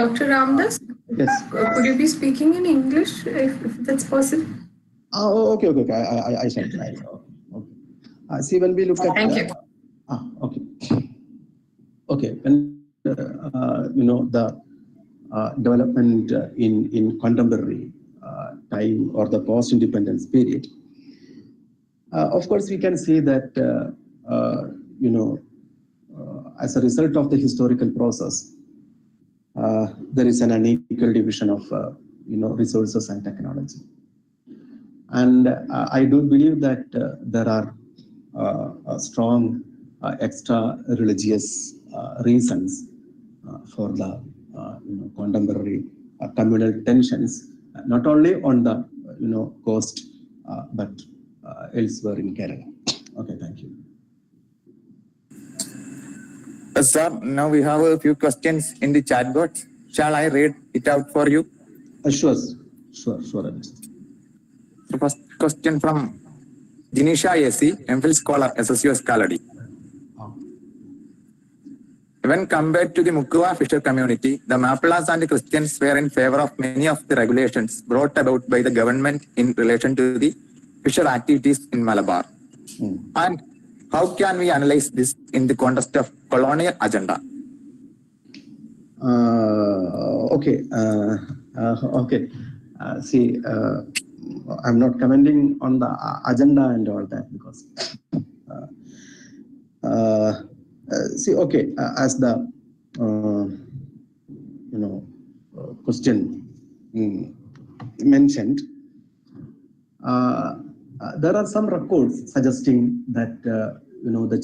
Dr. Ramdas, yes, could you be speaking in English if that's possible? Okay. I shall try. Okay. See, when we look at thank you. Okay. When the development in contemporary time or the post-independence period, of course we can say that as a result of the historical process, there is an unequal division of resources and technology, and I do believe that there are strong extra religious reasons for the contemporary communal tensions, not only on the coast but elsewhere in Kerala. Okay, thank you. Sir, now we have a few questions in the chat box. Shall I read it out for you? Sure. The first question from Jinisha AC, MPhil scholar, SSUS Kaladi. When compared to the Mukkuva fisher community, the Mappilas and the Christians were in favor of many of the regulations brought about by the government in relation to the fisher activities in Malabar. And how can we analyze this in the context of colonial agenda? Okay. See, I'm not commenting on the agenda and all that because see, okay, as the question mentioned, there are some records suggesting that the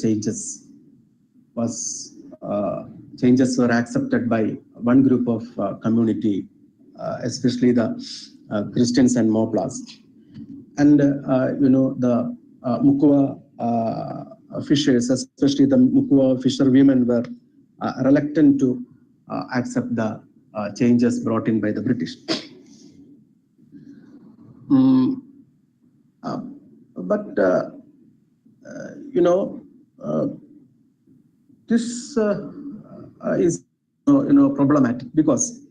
changes were accepted by one group of community, especially the Christians and Moplas. And, the Mukua fishers, especially the Mukua fisher women, were reluctant to accept the changes brought in by the British. But this is problematic because,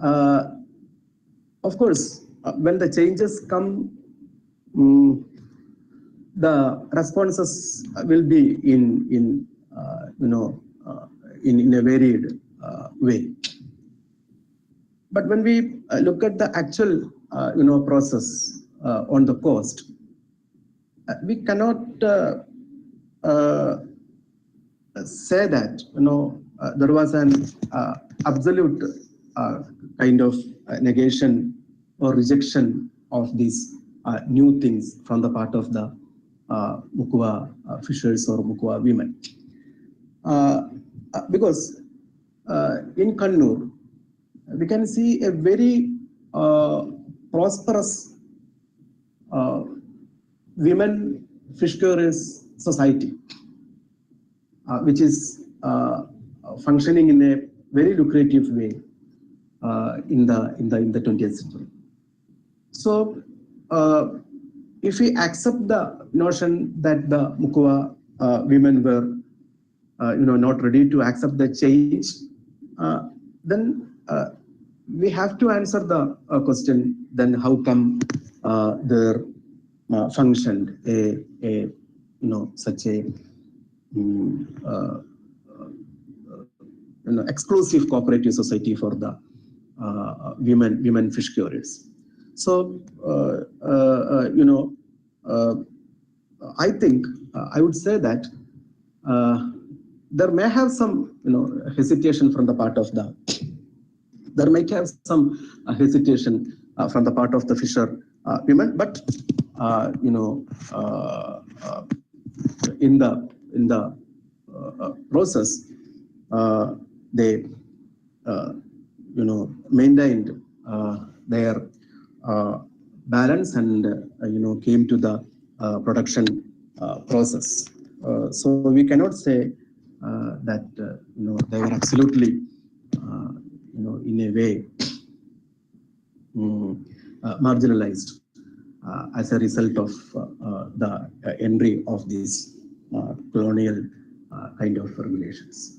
of course, when the changes come, the responses will be in a varied way. But when we look at the actual process on the coast, we cannot say that there was an absolute kind of negation or rejection of these new things from the part of the Mukua fishers or Mukua women, because in Kannur we can see a very prosperous women fish curies society, which is functioning in a very lucrative way in the 20th century. So, if we accept the notion that the Mukua women were, not ready to accept the change, then we have to answer the question: then how come there functioned such a exclusive cooperative society for the women fish curies? So, I think I would say that there may have some, hesitation from the part of the. There might have some hesitation from the part of the fisher women, but in the process, they maintained their balance and came to the production process. So we cannot say that they were absolutely in a way marginalized as a result of the entry of these colonial kind of regulations.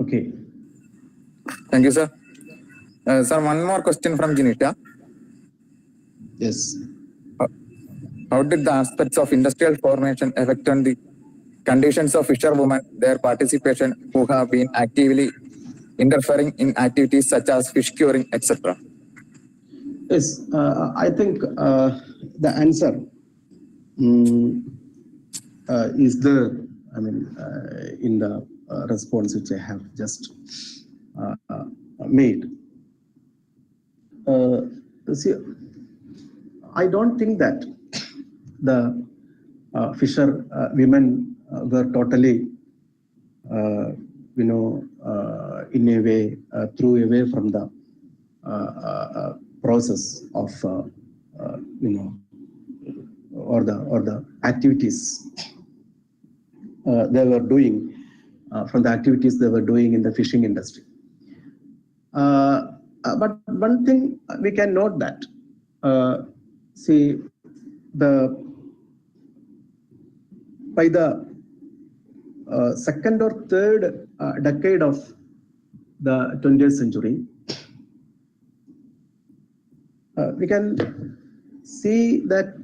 Okay. Thank you, sir. Sir, one more question from Janita. Yes. How did the aspects of industrial formation affect on the conditions of fisherwomen, their participation, who have been actively interfering in activities such as fish curing, etc.? Yes, I think the answer is there. I mean, in the response which I have just made. See, I don't think that the fisher women were totally, in a way, threw away from the process of, or the activities they were doing, from the activities they were doing in the fishing industry. But one thing we can note that, see, by the second or third decade of the 20th century, we can see that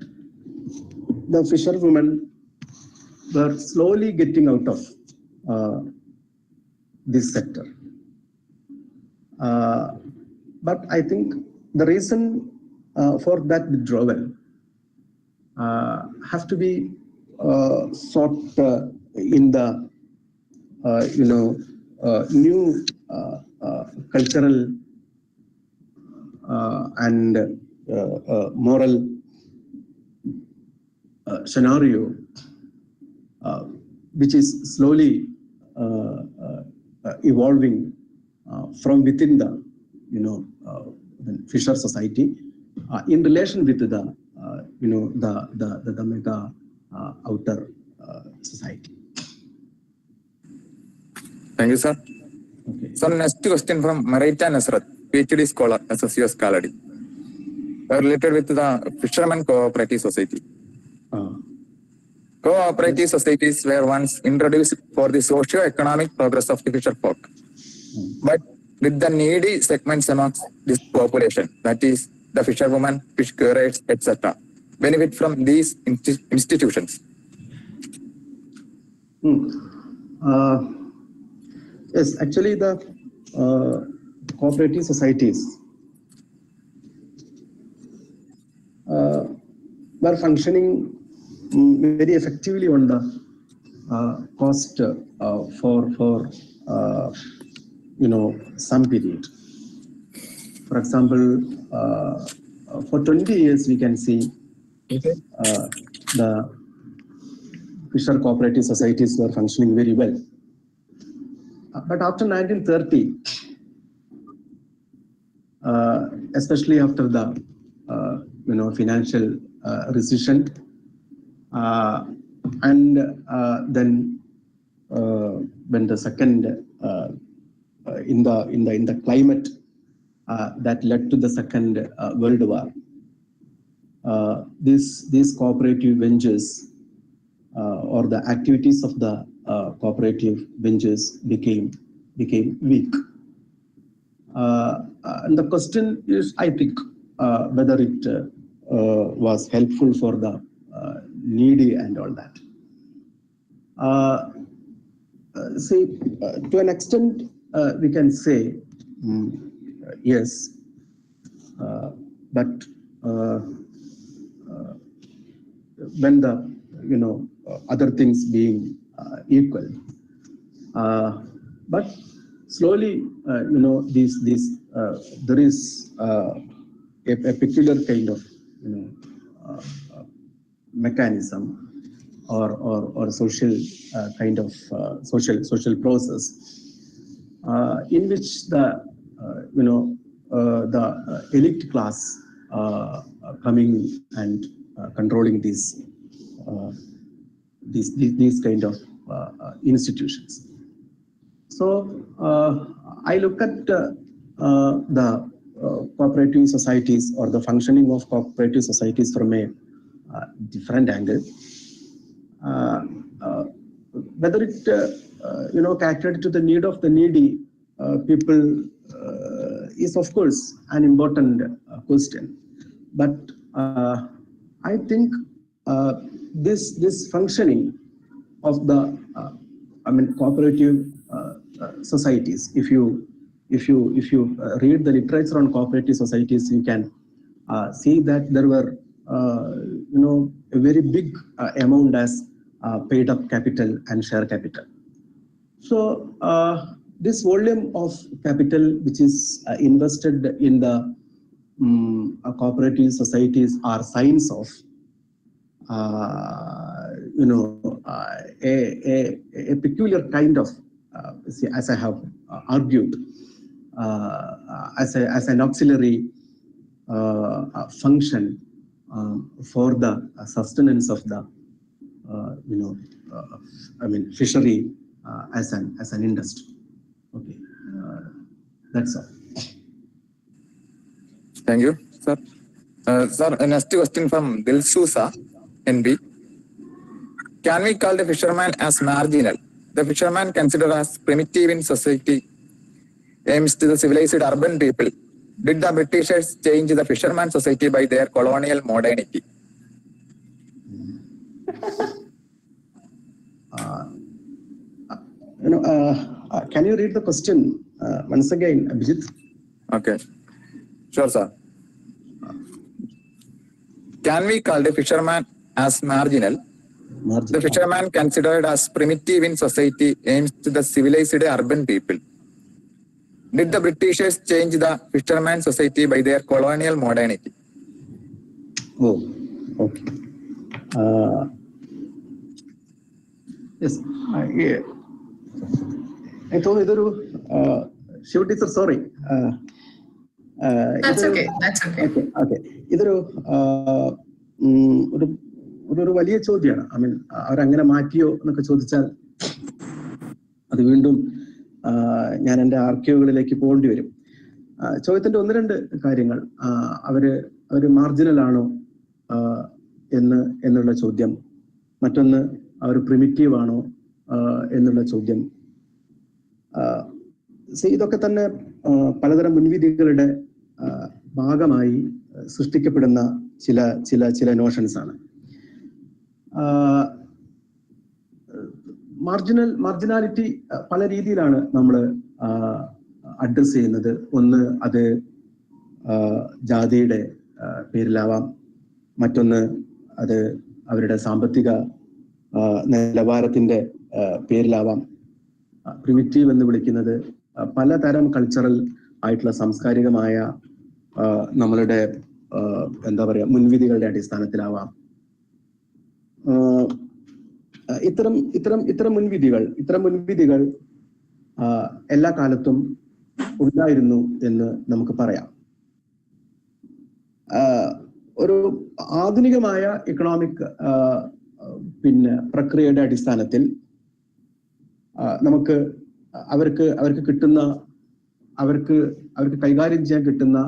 the fisherwomen were slowly getting out of this sector. But I think the reason for that withdrawal have to be sought in the new cultural and moral scenario, which is slowly evolving from within the, the fisher society in relation with the, the mega outer society. Thank you, sir. Okay. So next question from Marita Nasrat, PhD scholar, SSUS Kaladi, related with the Fishermen Cooperative Society. Cooperative societies were once introduced for the socio-economic progress of the fisher folk. But with the needy segments amongst this population, that is, the fisherwomen, fish curers, etc., benefit from these institutions. Yes, actually the cooperative societies were functioning very effectively on the cost for some period. For example, for 20 years we can see the fisher cooperative societies were functioning very well. But after 1930, especially after the financial recession, and then when the second in the climate that led to the Second World War, these cooperative ventures or the activities of the cooperative ventures became weak. And the question is, I think, whether it was helpful for the needy and all that. See, to an extent, we can say yes, but when the other things being equal, but slowly these there is a peculiar kind of mechanism or social kind of social process in which the the elite class coming and controlling these kind of institutions. So I look at the cooperative societies or the functioning of cooperative societies from a different angle. Whether it catered to the need of the needy people is of course an important question, but I think this functioning of the cooperative societies, if you read the literature on cooperative societies, you can see that there were a very big amount as paid up capital and share capital. So this volume of capital which is invested in the cooperative societies are signs of a peculiar kind of, as I have argued, as an auxiliary function for the sustenance of the fishery as an industry. Okay, that's all. Thank you, sir. Sir, next question from Dilsusa, NB. Can we call the fisherman as marginal? The fisherman considered as primitive in society aims to the civilized urban people. Did the Britishers change the fisherman society by their colonial modernity? Can you read the question once again, Abhijit? Okay, sure, sir. Can we call the fisherman as marginal? The fisherman considered as primitive in society aims to the civilized urban people. Did the Britishers change the fisherman society by their colonial modernity? Oh, okay. Yes. എനിക്ക് തോന്നുന്നു ഇതൊരു Shiva teacher sorry ഇതൊരു ഒരു വലിയ ചോദ്യമാണ്. I mean അവരങ്ങനെ മാറ്റിയോ എന്നൊക്കെ ചോദിച്ചാൽ അത് വീണ്ടും ഞാൻ എൻ്റെ ആർക്കിയോകളിലേക്ക് പോകേണ്ടി വരും. ചോദ്യത്തിന്റെ ഒന്ന് രണ്ട് കാര്യങ്ങൾ, അവര് മാർജിനൽ ആണോ എന്നുള്ള ചോദ്യം, മറ്റൊന്ന് അവർ പ്രിമിറ്റീവ് ആണോ എന്നുള്ള ചോദ്യം. ഇതൊക്കെ തന്നെ പലതരം മുൻവിധികളുടെ ഭാഗമായി സൃഷ്ടിക്കപ്പെടുന്ന ചില നോഷൻസ് ആണ്. മാർജിനാലിറ്റി പല രീതിയിലാണ് നമ്മൾ അഡ്രസ് ചെയ്യുന്നത്. ഒന്ന് അത് ജാതിയുടെ പേരിലാവാം, മറ്റൊന്ന് അത് അവരുടെ സാമ്പത്തിക നിലവാരത്തിന്റെ പേരിലാവാം. പ്രിമിറ്റീവ് എന്ന് വിളിക്കുന്നത് പലതരം കൾച്ചറൽ ആയിട്ടുള്ള സാംസ്കാരികമായ നമ്മളുടെ എന്താ പറയാ മുൻവിധികളുടെ അടിസ്ഥാനത്തിലാവാം. ഇത്തരം മുൻവിധികൾ എല്ലാ കാലത്തും ഉണ്ടായിരുന്നു എന്ന് നമുക്ക് പറയാം. ഒരു ആധുനികമായ ഇക്കണോമിക് പ്രക്രിയയുടെ അടിസ്ഥാനത്തിൽ നമുക്ക് അവർക്ക് കിട്ടുന്ന അവർക്ക് കൈകാര്യം ചെയ്യാൻ കിട്ടുന്ന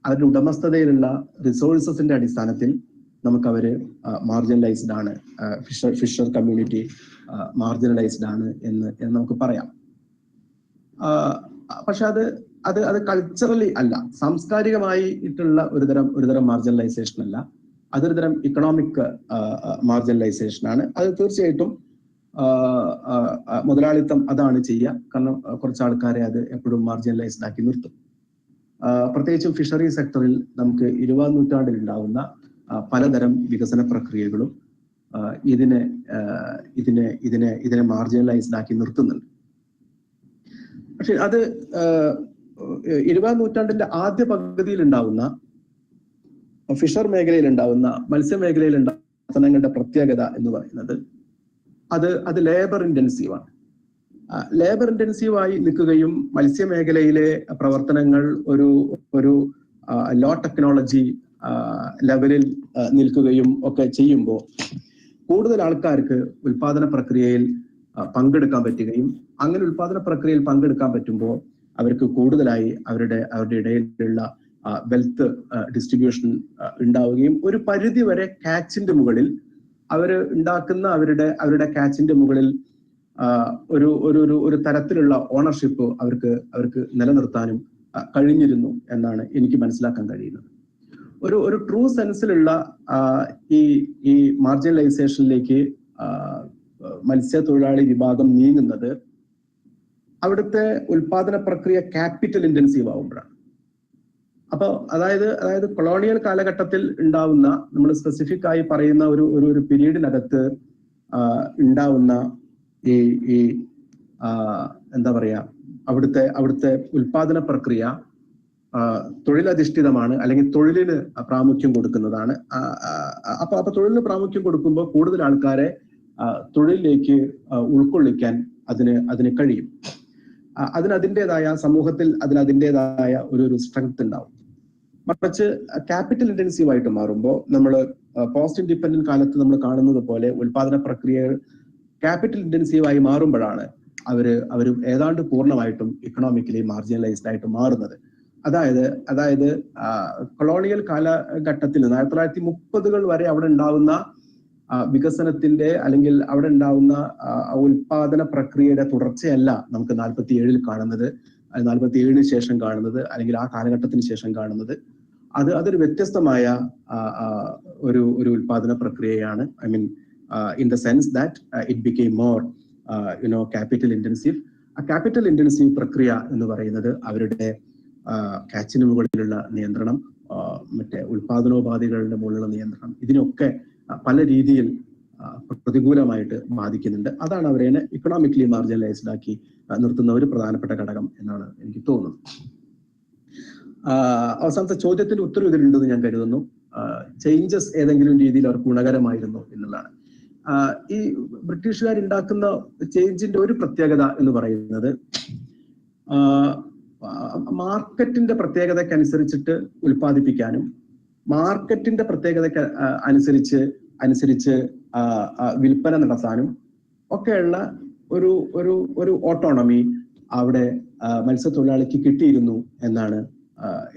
അവരുടെ ഉടമസ്ഥതയിലുള്ള റിസോഴ്സസിന്റെ അടിസ്ഥാനത്തിൽ നമുക്ക് അവര് മാർജിനലൈസ്ഡ് ആണ്, ഫിഷർ കമ്മ്യൂണിറ്റി മാർജിനലൈസ്ഡ് ആണ് എന്ന് നമുക്ക് പറയാം. പക്ഷെ അത് കൾച്ചറലി അല്ല, സാംസ്കാരികമായി ഇട്ടുള്ള ഒരുതരം മാർജിനലൈസേഷൻ അല്ല, അതൊരു തരം ഇക്കണോമിക് മാർജിനലൈസേഷൻ ആണ്. അത് തീർച്ചയായിട്ടും മുതലാളിത്തം അതാണ് ചെയ്യുക. കാരണം കുറച്ച് ആൾക്കാരെ അത് എപ്പോഴും മാർജിനലൈസ്ഡ് ആക്കി നിർത്തും. പ്രത്യേകിച്ചും ഫിഷറി സെക്ടറിൽ നമുക്ക് 20ാം നൂറ്റാണ്ടിൽ ഉണ്ടാവുന്ന പലതരം വികസന പ്രക്രിയകളും ഇതിനെ മാർജിനലൈസ്ഡ് ആക്കി നിർത്തുന്നുണ്ട്. പക്ഷെ അത് 20ാം നൂറ്റാണ്ടിന്റെ ആദ്യ പകുതിയിൽ ഉണ്ടാവുന്ന ഫിഷർ മേഖലയിൽ ഉണ്ടാവുന്ന മത്സ്യമേഖലയിൽ ഉണ്ടാകുന്ന പ്രത്യേകത എന്ന് പറയുന്നത് അത് ലേബർ ഇന്റൻസീവ് ആണ്. ലേബർ ഇന്റൻസീവായി നിൽക്കുകയും മത്സ്യമേഖലയിലെ പ്രവർത്തനങ്ങൾ ഒരു ലോ ടെക്നോളജി ലെവലിൽ നിൽക്കുകയും ഒക്കെ ചെയ്യുമ്പോൾ കൂടുതൽ ആൾക്കാർക്ക് ഉൽപാദന പ്രക്രിയയിൽ പങ്കെടുക്കാൻ പറ്റുകയും അങ്ങനെ ഉൽപാദന പ്രക്രിയയിൽ പങ്കെടുക്കാൻ പറ്റുമ്പോൾ അവർക്ക് കൂടുതലായി അവരുടെ ഇടയിലുള്ള വെൽത്ത് ഡിസ്ട്രിബ്യൂഷൻ ഉണ്ടാവുകയും ഒരു പരിധി വരെ കാച്ചിന്റെ മുകളിൽ അവര് ഉണ്ടാക്കുന്ന അവരുടെ കാച്ചിന്റെ മുകളിൽ ഒരു തരത്തിലുള്ള ഓണർഷിപ്പ് അവർക്ക് നിലനിർത്താനും കഴിഞ്ഞിരുന്നു എന്നാണ് എനിക്ക് മനസ്സിലാക്കാൻ കഴിയുന്നത്. ഒരു ട്രൂ സെൻസിലുള്ള ഈ മാർജിനലൈസേഷനിലേക്ക് മത്സ്യത്തൊഴിലാളി വിഭാഗം നീങ്ങുന്നത് അവിടുത്തെ ഉൽപാദന പ്രക്രിയ ക്യാപിറ്റൽ ഇന്റൻസീവ് ആവുമ്പോഴാണ്. അപ്പൊ അതായത് കൊളോണിയൽ കാലഘട്ടത്തിൽ ഉണ്ടാവുന്ന, നമ്മൾ സ്പെസിഫിക് ആയി പറയുന്ന ഒരു പീരീഡിനകത്ത് ഉണ്ടാവുന്ന ഈ എന്താ പറയാ അവിടുത്തെ ഉൽപാദന പ്രക്രിയ തൊഴിലധിഷ്ഠിതമാണ്, അല്ലെങ്കിൽ തൊഴിലിന് പ്രാമുഖ്യം കൊടുക്കുന്നതാണ്. അപ്പൊ തൊഴിലിന് പ്രാമുഖ്യം കൊടുക്കുമ്പോൾ കൂടുതൽ ആൾക്കാരെ തൊഴിലിലേക്ക് ഉൾക്കൊള്ളിക്കാൻ അതിന് കഴിയും. അതിൻ്റെതായ സമൂഹത്തിൽ അതിൻ്റെതായ ഒരു സ്ട്രെങ്ത് ഉണ്ടാവും. മറിച്ച് ക്യാപിറ്റൽ ഇന്റൻസീവ് ആയിട്ട് മാറുമ്പോൾ നമ്മൾ പോസ്റ്റ് ഇൻഡിപെൻഡന്റ് കാലത്ത് നമ്മൾ കാണുന്നത് പോലെ ഉൽപാദന പ്രക്രിയകൾ ക്യാപിറ്റൽ ഇന്റൻസീവായി മാറുമ്പോഴാണ് അവർ ഏതാണ്ട് പൂർണ്ണമായിട്ടും ഇക്കണോമിക്കലി മാർജിനലൈസ്ഡ് ആയിട്ട് മാറുന്നത്. അതായത് കൊളോണിയൽ കാലഘട്ടത്തിൽ 1930കൾ വരെ അവിടെ ഉണ്ടാവുന്ന വികസനത്തിന്റെ അല്ലെങ്കിൽ അവിടെ ഉണ്ടാവുന്ന ഉൽപാദന പ്രക്രിയയുടെ തുടർച്ചയല്ല നമുക്ക് 47-ൽ കാണുന്നത്, 47-ന് ശേഷം കാണുന്നത്, അല്ലെങ്കിൽ ആ കാലഘട്ടത്തിന് ശേഷം കാണുന്നത്. അതൊരു വ്യത്യസ്തമായ ഒരു ഉൽപാദന പ്രക്രിയയാണ്. I mean in the sense that it became more capital intensive. ആ ക്യാപിറ്റൽ ഇന്റൻസീവ് പ്രക്രിയ എന്ന് പറയുന്നത് അവരുടെ കാച്ചിന് മുകളിലുള്ള നിയന്ത്രണം, മറ്റേ ഉൽപാദനോപാധികളുടെ മുകളിലുള്ള നിയന്ത്രണം, ഇതിനൊക്കെ പല രീതിയിൽ പ്രതികൂലമായിട്ട് ബാധിക്കുന്നുണ്ട്. അതാണ് അവരെ ഇക്കണോമിക്കലി മാർജിനലൈസ്ഡ് ആക്കി നിർത്തുന്ന ഒരു പ്രധാനപ്പെട്ട ഘടകം എന്നാണ് എനിക്ക് തോന്നുന്നത്. അവസാനത്തെ ചോദ്യത്തിന്റെ ഉത്തരം ഇതിലുണ്ടെന്ന് ഞാൻ കരുതുന്നു. ചേഞ്ചസ് ഏതെങ്കിലും രീതിയിൽ അവർക്ക് ഗുണകരമായിരുന്നു എന്നുള്ളതാണ്. ഈ ബ്രിട്ടീഷുകാരുണ്ടാക്കുന്ന ചേഞ്ചിന്റെ ഒരു പ്രത്യേകത എന്ന് പറയുന്നത് മാർക്കറ്റിന്റെ പ്രത്യേകതയ്ക്കനുസരിച്ചിട്ട് ഉൽപ്പാദിപ്പിക്കാനും മാർക്കറ്റിന്റെ പ്രത്യേകതയ്ക്ക് അനുസരിച്ച് വിൽപ്പന നടത്താനും ഒക്കെയുള്ള ഒരു ഓട്ടോണമി അവിടെ മത്സ്യത്തൊഴിലാളിക്ക് കിട്ടിയിരുന്നു എന്നാണ്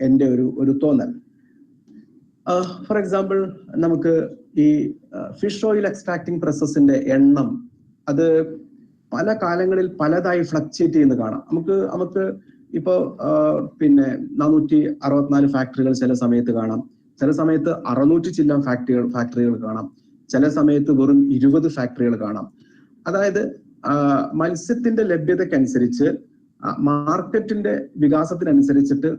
എൻ്റെ ഒരു തോന്നൽ. ഫോർ എക്സാമ്പിൾ, നമുക്ക് ഈ ഫിഷ് ഓയിൽ എക്സ്ട്രാക്ടിങ് പ്രോസസ്സിന്റെ എണ്ണം അത് പല കാലങ്ങളിൽ പലതായി ഫ്ലക്ച്വേറ്റ് ചെയ്യുന്ന കാണാം. നമുക്ക് ഇപ്പോ 464 ഫാക്ടറികൾ ചില സമയത്ത് കാണാം, ചില സമയത്ത് 600 ചില്ലം ഫാക്ടറികൾ കാണാം, ചില സമയത്ത് വെറും 20 ഫാക്ടറികൾ കാണാം. അതായത് മത്സ്യത്തിന്റെ ലഭ്യതയ്ക്കനുസരിച്ച് മാർക്കറ്റിന്റെ വികാസത്തിനനുസരിച്ചിട്ട്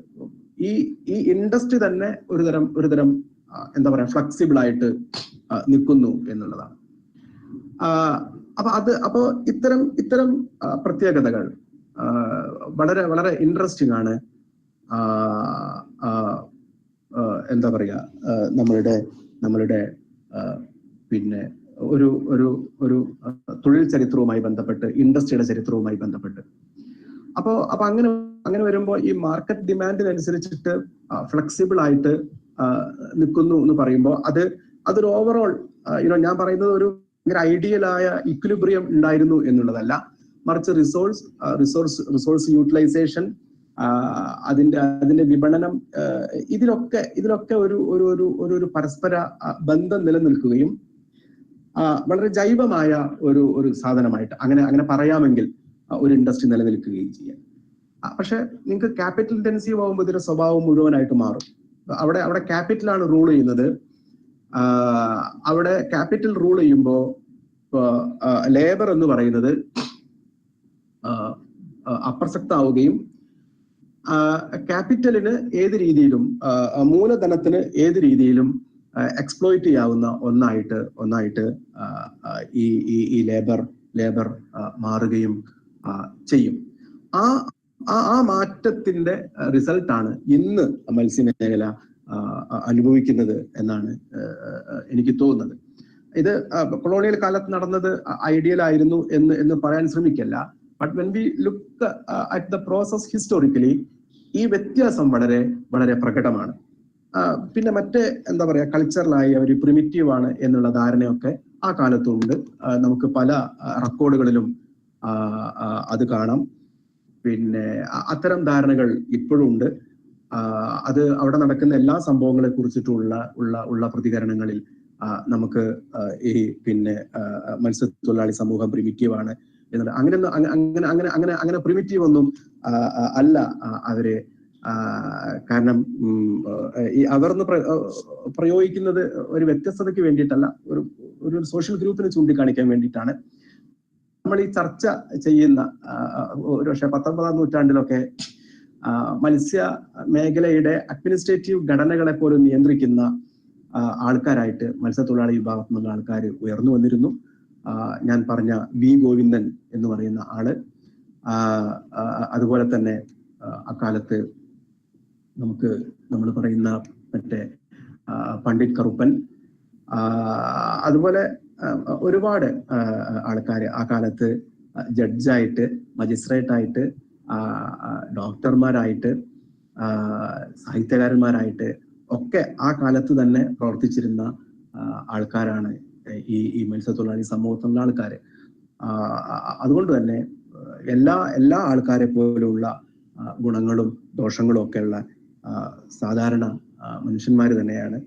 ഈ ഇൻഡസ്ട്രി തന്നെ ഒരുതരം എന്താ പറയാ ഫ്ലെക്സിബിൾ ആയിട്ട് നിൽക്കുന്നു എന്നുള്ളതാണ്. അപ്പൊ ഇത്തരം പ്രത്യേകതകൾ വളരെ വളരെ ഇൻട്രസ്റ്റിംഗ് ആണ്. എന്താ പറയാ, നമ്മളുടെ പിന്നെ ഒരു തൊഴിൽ ചരിത്രവുമായി ബന്ധപ്പെട്ട്, ഇൻഡസ്ട്രിയുടെ ചരിത്രവുമായി ബന്ധപ്പെട്ട്. അപ്പൊ അങ്ങനെ വരുമ്പോൾ ഈ മാർക്കറ്റ് ഡിമാൻഡിനനുസരിച്ചിട്ട് ഫ്ലെക്സിബിൾ ആയിട്ട് നിൽക്കുന്നു എന്ന് പറയുമ്പോൾ അതൊരു ഓവറോൾ ഞാൻ പറയുന്നത് ഒരു ഐഡിയലായ ഇക്വിലിബ്രിയം ഉണ്ടായിരുന്നു എന്നുള്ളതല്ല, മറിച്ച് റിസോഴ്സ് യൂട്ടിലൈസേഷൻ, അതിന്റെ വിപണനം, ഇതിലൊക്കെ ഒരു പരസ്പര ബന്ധം നിലനിൽക്കുകയും വളരെ ജൈവമായ ഒരു സാധനമായിട്ട് അങ്ങനെ പറയാമെങ്കിൽ ഒരു ഇൻഡസ്ട്രി നിലനിൽക്കുകയും ചെയ്യാം. പക്ഷെ നിങ്ങൾക്ക് ക്യാപിറ്റൽ ഇന്റൻസീവ് ആകുമ്പോൾ ഇതിന്റെ സ്വഭാവം മുഴുവനായിട്ട് മാറും. അവിടെ ക്യാപിറ്റലാണ് റൂൾ ചെയ്യുന്നത്. അവിടെ ക്യാപിറ്റൽ റൂൾ ചെയ്യുമ്പോൾ ലേബർ എന്ന് പറയുന്നത് അപ്രസക്തമാവുകയും ക്യാപിറ്റലിന് ഏത് രീതിയിലും മൂലധനത്തിന് ഏത് രീതിയിലും എക്സ്പ്ലോയിറ്റ് ചെയ്യാവുന്ന ഒന്നായിട്ട് ഈ ലേബർ മാറുകയും ചെയ്യും. ആ മാറ്റത്തിന്റെ റിസൾട്ടാണ് ഇന്ന് മത്സ്യമേഖല അനുഭവിക്കുന്നത് എന്നാണ് എനിക്ക് തോന്നുന്നത്. ഇത് കൊളോണിയൽ കാലത്ത് നടന്നത് ഐഡിയൽ ആയിരുന്നു എന്ന് പറയാൻ ശ്രമിക്കല്ല. But when we look at the process historically, ഈ വ്യത്യാസം വളരെ വളരെ പ്രകടമാണ്. പിന്നെ മറ്റേ എന്താ പറയാ, കൾച്ചറലായി അവർ പ്രിമിറ്റീവ് ആണ് എന്നുള്ള ധാരണയൊക്കെ ആ കാലത്തുണ്ട്. നമുക്ക് പല റെക്കോർഡുകളിലും അത് കാണാം. പിന്നെ അത്തരം ധാരണകൾ ഇപ്പോഴും ഉണ്ട്. അത് അവിടെ നടക്കുന്ന എല്ലാ സംഭവങ്ങളെ കുറിച്ചിട്ടുള്ള പ്രതികരണങ്ങളിൽ നമുക്ക് ഈ മത്സ്യത്തൊഴിലാളി സമൂഹം പ്രിമിറ്റീവ് ആണ് എന്നുള്ള അങ്ങനെ പ്രിമിറ്റീവ് ഒന്നും അല്ല അവര്. കാരണം ഈ അവർന്ന് പ്രയോഗിക്കുന്നത് ഒരു വ്യത്യസ്തതയ്ക്ക് വേണ്ടിയിട്ടല്ല, ഒരു സോഷ്യൽ ഗ്രൂപ്പിനെ ചൂണ്ടിക്കാണിക്കാൻ വേണ്ടിയിട്ടാണ്. നമ്മൾ ഈ ചർച്ച ചെയ്യുന്ന ഒരു പക്ഷേ 19ാം നൂറ്റാണ്ടിലൊക്കെ മത്സ്യ മേഖലയുടെ അഡ്മിനിസ്ട്രേറ്റീവ് ഘടനകളെ പോലും നിയന്ത്രിക്കുന്ന ആൾക്കാരായിട്ട് മത്സ്യത്തൊഴിലാളി വിഭാഗത്തിൽ നിന്നുള്ള ആൾക്കാർ ഉയർന്നു വന്നിരുന്നു. ഞാൻ പറഞ്ഞ വി ഗോവിന്ദൻ എന്ന് പറയുന്ന ആള്, അതുപോലെ തന്നെ അക്കാലത്ത് നമ്മൾ പറയുന്ന മറ്റേ പണ്ഡിറ്റ് കറുപ്പൻ, അതുപോലെ ഒരുപാട് ആൾക്കാർ ആ കാലത്ത് ജഡ്ജായിട്ട്, മജിസ്ട്രേറ്റ് ആയിട്ട്, ഡോക്ടർമാരായിട്ട്, സാഹിത്യകാരന്മാരായിട്ട് ഒക്കെ ആ കാലത്ത് തന്നെ പ്രവർത്തിച്ചിരുന്ന ആൾക്കാരാണ് ഈ മത്സ്യത്തൊഴിലാളി സമൂഹത്തിലുള്ള ആൾക്കാര്. അതുകൊണ്ട് തന്നെ എല്ലാ ആൾക്കാരെ പോലുള്ള ഗുണങ്ങളും ദോഷങ്ങളും ഒക്കെയുള്ള സാധാരണ മനുഷ്യന്മാർ തന്നെയാണ്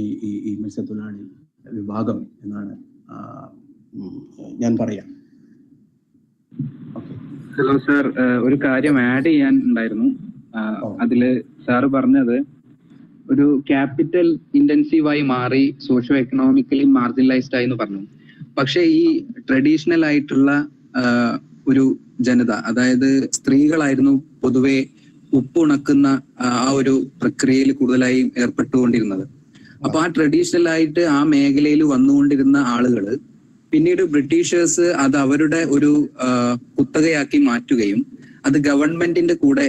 ഈ മത്സ്യത്തൊഴിലാളി വിഭാഗം എന്നാണ് ഞാൻ പറയാം. ഹലോ സാർ, ഒരു കാര്യം ആഡ് ചെയ്യാൻ ഉണ്ടായിരുന്നു. അതില് സാറ് പറഞ്ഞത് ഒരു ക്യാപിറ്റൽ ഇന്റൻസീവായി മാറി സോഷ്യോ എക്കണോമിക്കലി മാർജിനലൈസ്ഡ് ആയി എന്ന് പറഞ്ഞു. പക്ഷെ ഈ ട്രഡീഷണൽ ആയിട്ടുള്ള ഒരു ജനത, അതായത് സ്ത്രീകളായിരുന്നു പൊതുവെ ഉപ്പുണക്കുന്ന ആ ഒരു പ്രക്രിയയിൽ കൂടുതലായി ഏർപ്പെട്ടുകൊണ്ടിരുന്നത്. അപ്പൊ ആ ട്രഡീഷണൽ ആയിട്ട് ആ മേഖലയിൽ വന്നുകൊണ്ടിരുന്ന ആളുകള് പിന്നീട് ബ്രിട്ടീഷേഴ്സ് അത് അവരുടെ ഒരു കുത്തകയാക്കി മാറ്റുകയും അത് ഗവൺമെന്റിന്റെ കൂടെ,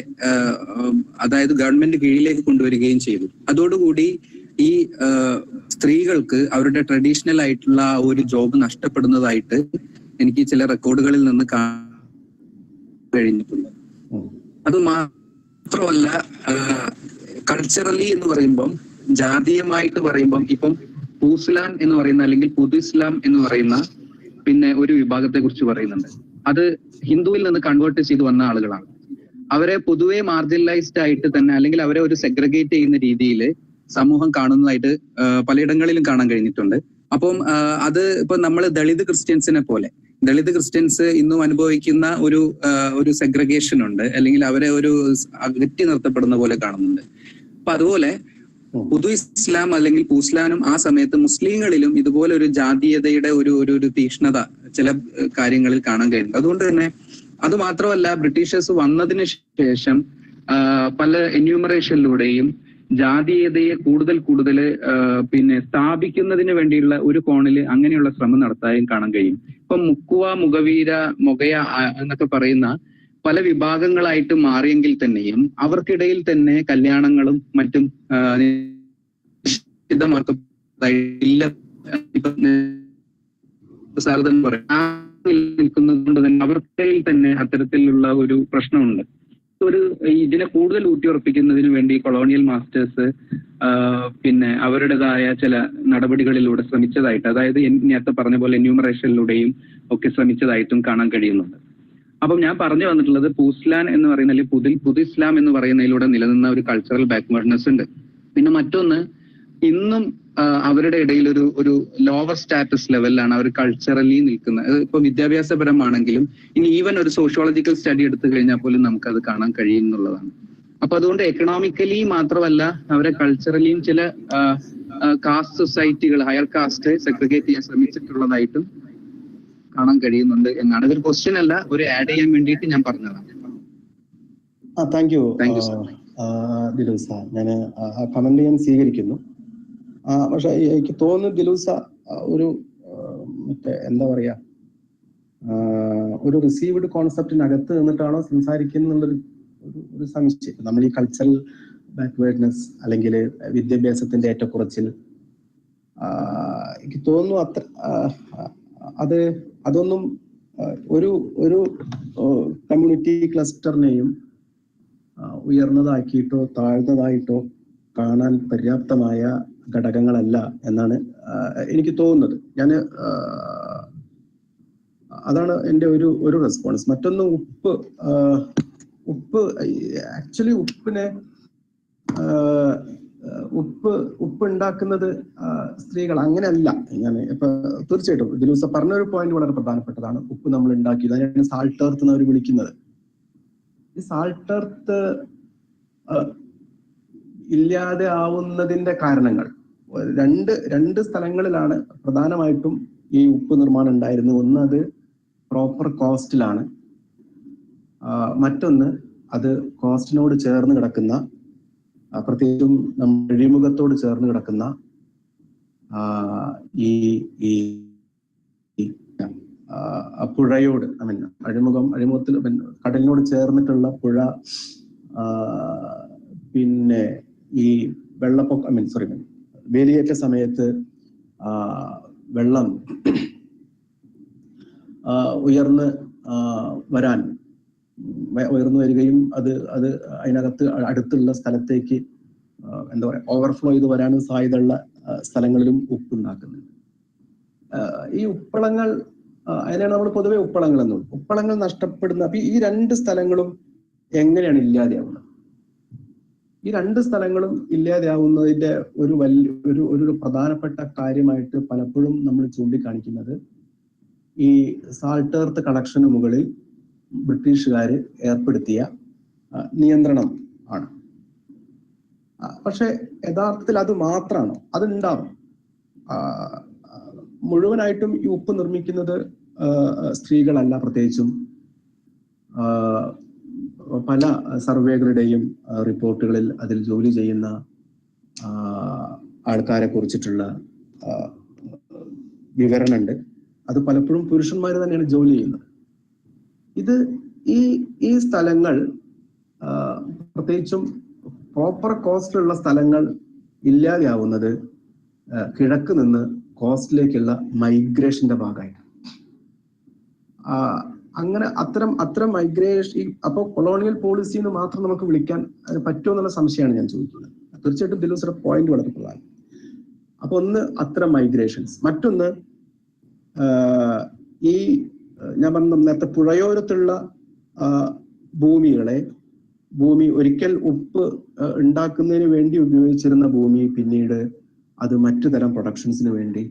അതായത് ഗവൺമെന്റ് കീഴിലേക്ക് കൊണ്ടുവരികയും ചെയ്തു. അതോടുകൂടി ഈ സ്ത്രീകൾക്ക് അവരുടെ ട്രഡീഷണൽ ആയിട്ടുള്ള ആ ഒരു ജോബ് നഷ്ടപ്പെടുന്നതായിട്ട് എനിക്ക് ചില റെക്കോർഡുകളിൽ നിന്ന് കഴിഞ്ഞിട്ടുണ്ട്. അത് മാത്രമല്ല, കൾച്ചറലി എന്ന് പറയുമ്പം, ജാതീയമായിട്ട് പറയുമ്പം, ഇപ്പം പൂസ്ലാൻ എന്ന് പറയുന്ന അല്ലെങ്കിൽ പുതു ഇസ്ലാം എന്ന് പറയുന്ന പിന്നെ ഒരു വിഭാഗത്തെ കുറിച്ച് പറയുന്നുണ്ട്. അത് ഹിന്ദുവിൽ നിന്ന് കൺവേർട്ട് ചെയ്ത് വന്ന ആളുകളാണ്. അവരെ പൊതുവെ മാർജിനലൈസ്ഡ് ആയിട്ട് തന്നെ, അല്ലെങ്കിൽ അവരെ ഒരു സെഗ്രഗേറ്റ് ചെയ്യുന്ന രീതിയിൽ സമൂഹം കാണുന്നതായിട്ട് പലയിടങ്ങളിലും കാണാൻ കഴിഞ്ഞിട്ടുണ്ട്. അപ്പം അത് ഇപ്പൊ നമ്മൾ ദളിത് ക്രിസ്ത്യൻസിനെ പോലെ, ദളിത് ക്രിസ്ത്യൻസ് ഇന്നും അനുഭവിക്കുന്ന ഒരു സെഗ്രഗേഷൻ ഉണ്ട്, അല്ലെങ്കിൽ അവരെ ഒരു അകറ്റി നിർത്തപ്പെടുന്ന പോലെ കാണുന്നുണ്ട്. അപ്പൊ അതുപോലെ പുതു ഇസ്ലാം അല്ലെങ്കിൽ പൂസ്ലാനും ആ സമയത്ത് മുസ്ലിങ്ങളിലും ഇതുപോലെ ഒരു ജാതീയതയുടെ ഒരു തീക്ഷ്ണത ചില കാര്യങ്ങളിൽ കാണാൻ കഴിയുന്നു. അതുകൊണ്ട് തന്നെ അത് മാത്രമല്ല, ബ്രിട്ടീഷേഴ്സ് വന്നതിന് ശേഷം പല എന്യൂമറേഷനിലൂടെയും ജാതീയതയെ കൂടുതൽ പിന്നെ സ്ഥാപിക്കുന്നതിന് വേണ്ടിയുള്ള ഒരു കോണിൽ അങ്ങനെയുള്ള ശ്രമം നടത്താനും കാണാൻ കഴിയും. ഇപ്പൊ മുക്കുവ, മുഖവീര, മൊഗയ എന്നൊക്കെ പറയുന്ന പല വിഭാഗങ്ങളായിട്ട് മാറിയെങ്കിൽ തന്നെയും അവർക്കിടയിൽ തന്നെ കല്യാണങ്ങളും മറ്റും നിൽക്കുന്നത് കൊണ്ട് തന്നെ അവർക്കിടയിൽ തന്നെ അത്തരത്തിലുള്ള ഒരു പ്രശ്നമുണ്ട്. ഇതിനെ കൂടുതൽ ഊട്ടിയുറപ്പിക്കുന്നതിന് വേണ്ടി കൊളോണിയൽ മാസ്റ്റേഴ്സ് പിന്നെ അവരുടേതായ ചില നടപടികളിലൂടെ ശ്രമിച്ചതായിട്ട്, അതായത് നേരത്തെ പറഞ്ഞ പോലെ എന്യൂമറേഷനിലൂടെയും ഒക്കെ ശ്രമിച്ചതായിട്ടും കാണാൻ കഴിയുന്നുണ്ട്. അപ്പം ഞാൻ പറഞ്ഞു വന്നിട്ടുള്ളത് പൂസ്ലാൻ എന്ന് പറയുന്ന, അല്ലെങ്കിൽ പുതു ഇസ്ലാം എന്ന് പറയുന്നതിലൂടെ നിലനിന്ന ഒരു കൾച്ചറൽ ബാക്ക്വേർഡ്നെസ് ഉണ്ട്. പിന്നെ മറ്റൊന്ന്, ഇന്നും അവരുടെ ഇടയിൽ ഒരു ലോവർ സ്റ്റാറ്റസ് ലെവലിലാണ് അവർ കൾച്ചറലി നിൽക്കുന്നത്. ഇപ്പൊ വിദ്യാഭ്യാസപരമാണെങ്കിലും ഇനി ഈവൻ ഒരു സോഷ്യോളജിക്കൽ സ്റ്റഡി എടുത്തു കഴിഞ്ഞാൽ പോലും നമുക്കത് കാണാൻ കഴിയുന്നുള്ളതാണ്. അപ്പൊ അതുകൊണ്ട് എക്കണോമിക്കലി മാത്രമല്ല, അവരെ കൾച്ചറലിയും ചില കാസ്റ്റ് സൊസൈറ്റികൾ, ഹയർ കാസ്റ്റ് സെഗ്രിഗേറ്റ് ചെയ്യാൻ ശ്രമിച്ചിട്ടുള്ളതായിട്ടും കാണാൻ കഴിയുന്നുണ്ട് എന്നാണ്. ഇതൊരു ക്വസ്റ്റ്യൻ അല്ല, ഒരു ആഡ് ചെയ്യാൻ വേണ്ടിയിട്ട് ഞാൻ പറഞ്ഞതാണ്. താങ്ക് യു ദിലൂസ. ഞാൻ കമന്റ് ഞാൻ സ്വീകരിക്കുന്നു. പക്ഷെ എനിക്ക് തോന്നുന്നു ദിലൂസ ഒരു മറ്റേ എന്താ പറയാ, ഒരു റിസീവ്ഡ് കോൺസെപ്റ്റിനകത്ത് നിന്നിട്ടാണോ സംസാരിക്കുന്നുള്ളൊരു ഒരു സംശയം. നമ്മൾ ഈ കൾച്ചറൽ ബാക്ക്വേർഡ്നെസ് അല്ലെങ്കിൽ വിദ്യാഭ്യാസത്തിന്റെ ഏറ്റക്കുറച്ചിൽ, എനിക്ക് തോന്നുന്നു അതൊന്നും ഒരു കമ്മ്യൂണിറ്റി ക്ലസ്റ്ററിനെയും ഉയർന്നതാക്കിയിട്ടോ താഴ്ന്നതായിട്ടോ കാണാൻ പര്യാപ്തമായ ഘടകങ്ങളല്ല എന്നാണ് എനിക്ക് തോന്നുന്നത്. അതാണ് എൻ്റെ ഒരു റെസ്പോൺസ്. മറ്റൊന്ന്, ഉപ്പ് ആക്ച്വലി ഉപ്പ് ഉണ്ടാക്കുന്നത് സ്ത്രീകൾ, അങ്ങനെയല്ല. ഞാൻ ഇപ്പൊ തീർച്ചയായിട്ടും ദിലൂസ പറഞ്ഞൊരു പോയിന്റ് വളരെ പ്രധാനപ്പെട്ടതാണ്. ഉപ്പ് നമ്മൾ ഉണ്ടാക്കിയത്, അതിനാണ് സാൾട്ട് എർത്ത് എന്ന് അവർ വിളിക്കുന്നത്. ഈ സാൾട്ട് എർത്ത് ഇല്ലാതെ ആവുന്നതിന്റെ കാരണങ്ങൾ രണ്ട് സ്ഥലങ്ങളിലാണ് പ്രധാനമായിട്ടും ഈ ഉപ്പ് നിർമ്മാണം ഉണ്ടായിരുന്നത്. ഒന്ന്, അത് പ്രോപ്പർ കോസ്റ്റിലാണ്. മറ്റൊന്ന്, അത് കോസ്റ്റിനോട് ചേർന്ന് കിടക്കുന്ന, പ്രത്യേകിച്ചും നമ്മുടെ അഴിമുഖത്തോട് ചേർന്ന് കിടക്കുന്ന ഈ പുഴയോട്, അഴിമുഖത്തിൽ കടലിനോട് ചേർന്നിട്ടുള്ള പുഴ, പിന്നെ ഈ വെള്ളപ്പൊക്കം വേലിയേറ്റ സമയത്ത് വെള്ളം ഉയർന്നു വരികയും അത് അതിനകത്ത് അടുത്തുള്ള സ്ഥലത്തേക്ക് എന്താ പറയാ ഓവർഫ്ലോ ചെയ്ത് വരാനും സാധ്യതയുള്ള സ്ഥലങ്ങളിലും ഉപ്പുണ്ടാക്കുന്നുണ്ട്. ഈ ഉപ്പളങ്ങൾ, അതിനാണ് നമ്മൾ പൊതുവെ ഉപ്പളങ്ങൾ എന്നുള്ളത്. ഉപ്പളങ്ങൾ നഷ്ടപ്പെടുന്ന, അപ്പൊ ഈ രണ്ട് സ്ഥലങ്ങളും എങ്ങനെയാണ് ഇല്ലാതെയാവുന്നത്? ഈ രണ്ട് സ്ഥലങ്ങളും ഇല്ലാതെയാവുന്നതിന്റെ ഒരു പ്രധാനപ്പെട്ട കാര്യമായിട്ട് പലപ്പോഴും നമ്മൾ ചൂണ്ടിക്കാണിക്കുന്നത് ഈ സാൾട്ട് എർത്ത് കളക്ഷന് മുകളിൽ ബ്രിട്ടീഷുകാർ ഏർപ്പെടുത്തിയ നിയന്ത്രണം ആണ്. പക്ഷെ യഥാർത്ഥത്തിൽ അത് മാത്രമാണോ? അതുണ്ടാവും. മുഴുവനായിട്ടും ഈ ഉപ്പ് നിർമ്മിക്കുന്നത് സ്ത്രീകളല്ല. പ്രത്യേകിച്ചും പല സർവേകളുടെയും റിപ്പോർട്ടുകളിൽ അതിൽ ജോലി ചെയ്യുന്ന ആൾക്കാരെ കുറിച്ചിട്ടുള്ള വിവരണമുണ്ട്. അത് പലപ്പോഴും പുരുഷന്മാർ തന്നെയാണ് ജോലി ചെയ്യുന്നത്. ഈ സ്ഥലങ്ങൾ, പ്രത്യേകിച്ചും പ്രോപ്പർ കോസ്റ്റിലുള്ള സ്ഥലങ്ങൾ ഇല്ലാതെയാവുന്നത് കിഴക്ക് നിന്ന് കോസ്റ്റിലേക്കുള്ള മൈഗ്രേഷന്റെ ഭാഗമായിട്ട്. അങ്ങനെ അത്തരം മൈഗ്രേഷൻ, അപ്പോൾ കൊളോണിയൽ പോളിസി എന്ന് മാത്രം നമുക്ക് വിളിക്കാൻ പറ്റുമോ എന്നുള്ള സംശയമാണ് ഞാൻ ചോദിക്കുന്നത്. തീർച്ചയായിട്ടും ദിലൂസിന്റെ പോയിന്റ് വളരെ പ്രധാനം. അപ്പൊ ഒന്ന് അത്തരം മൈഗ്രേഷൻസ്, മറ്റൊന്ന് ഈ ഞാൻ പറഞ്ഞ നേരത്തെ പുഴയോരത്തുള്ള ഭൂമി ഒരിക്കൽ ഉപ്പ് ഉണ്ടാക്കുന്നതിന് വേണ്ടി ഉപയോഗിച്ചിരുന്ന ഭൂമി പിന്നീട് അത് മറ്റു തരം പ്രൊഡക്ഷൻസിന് വേണ്ടി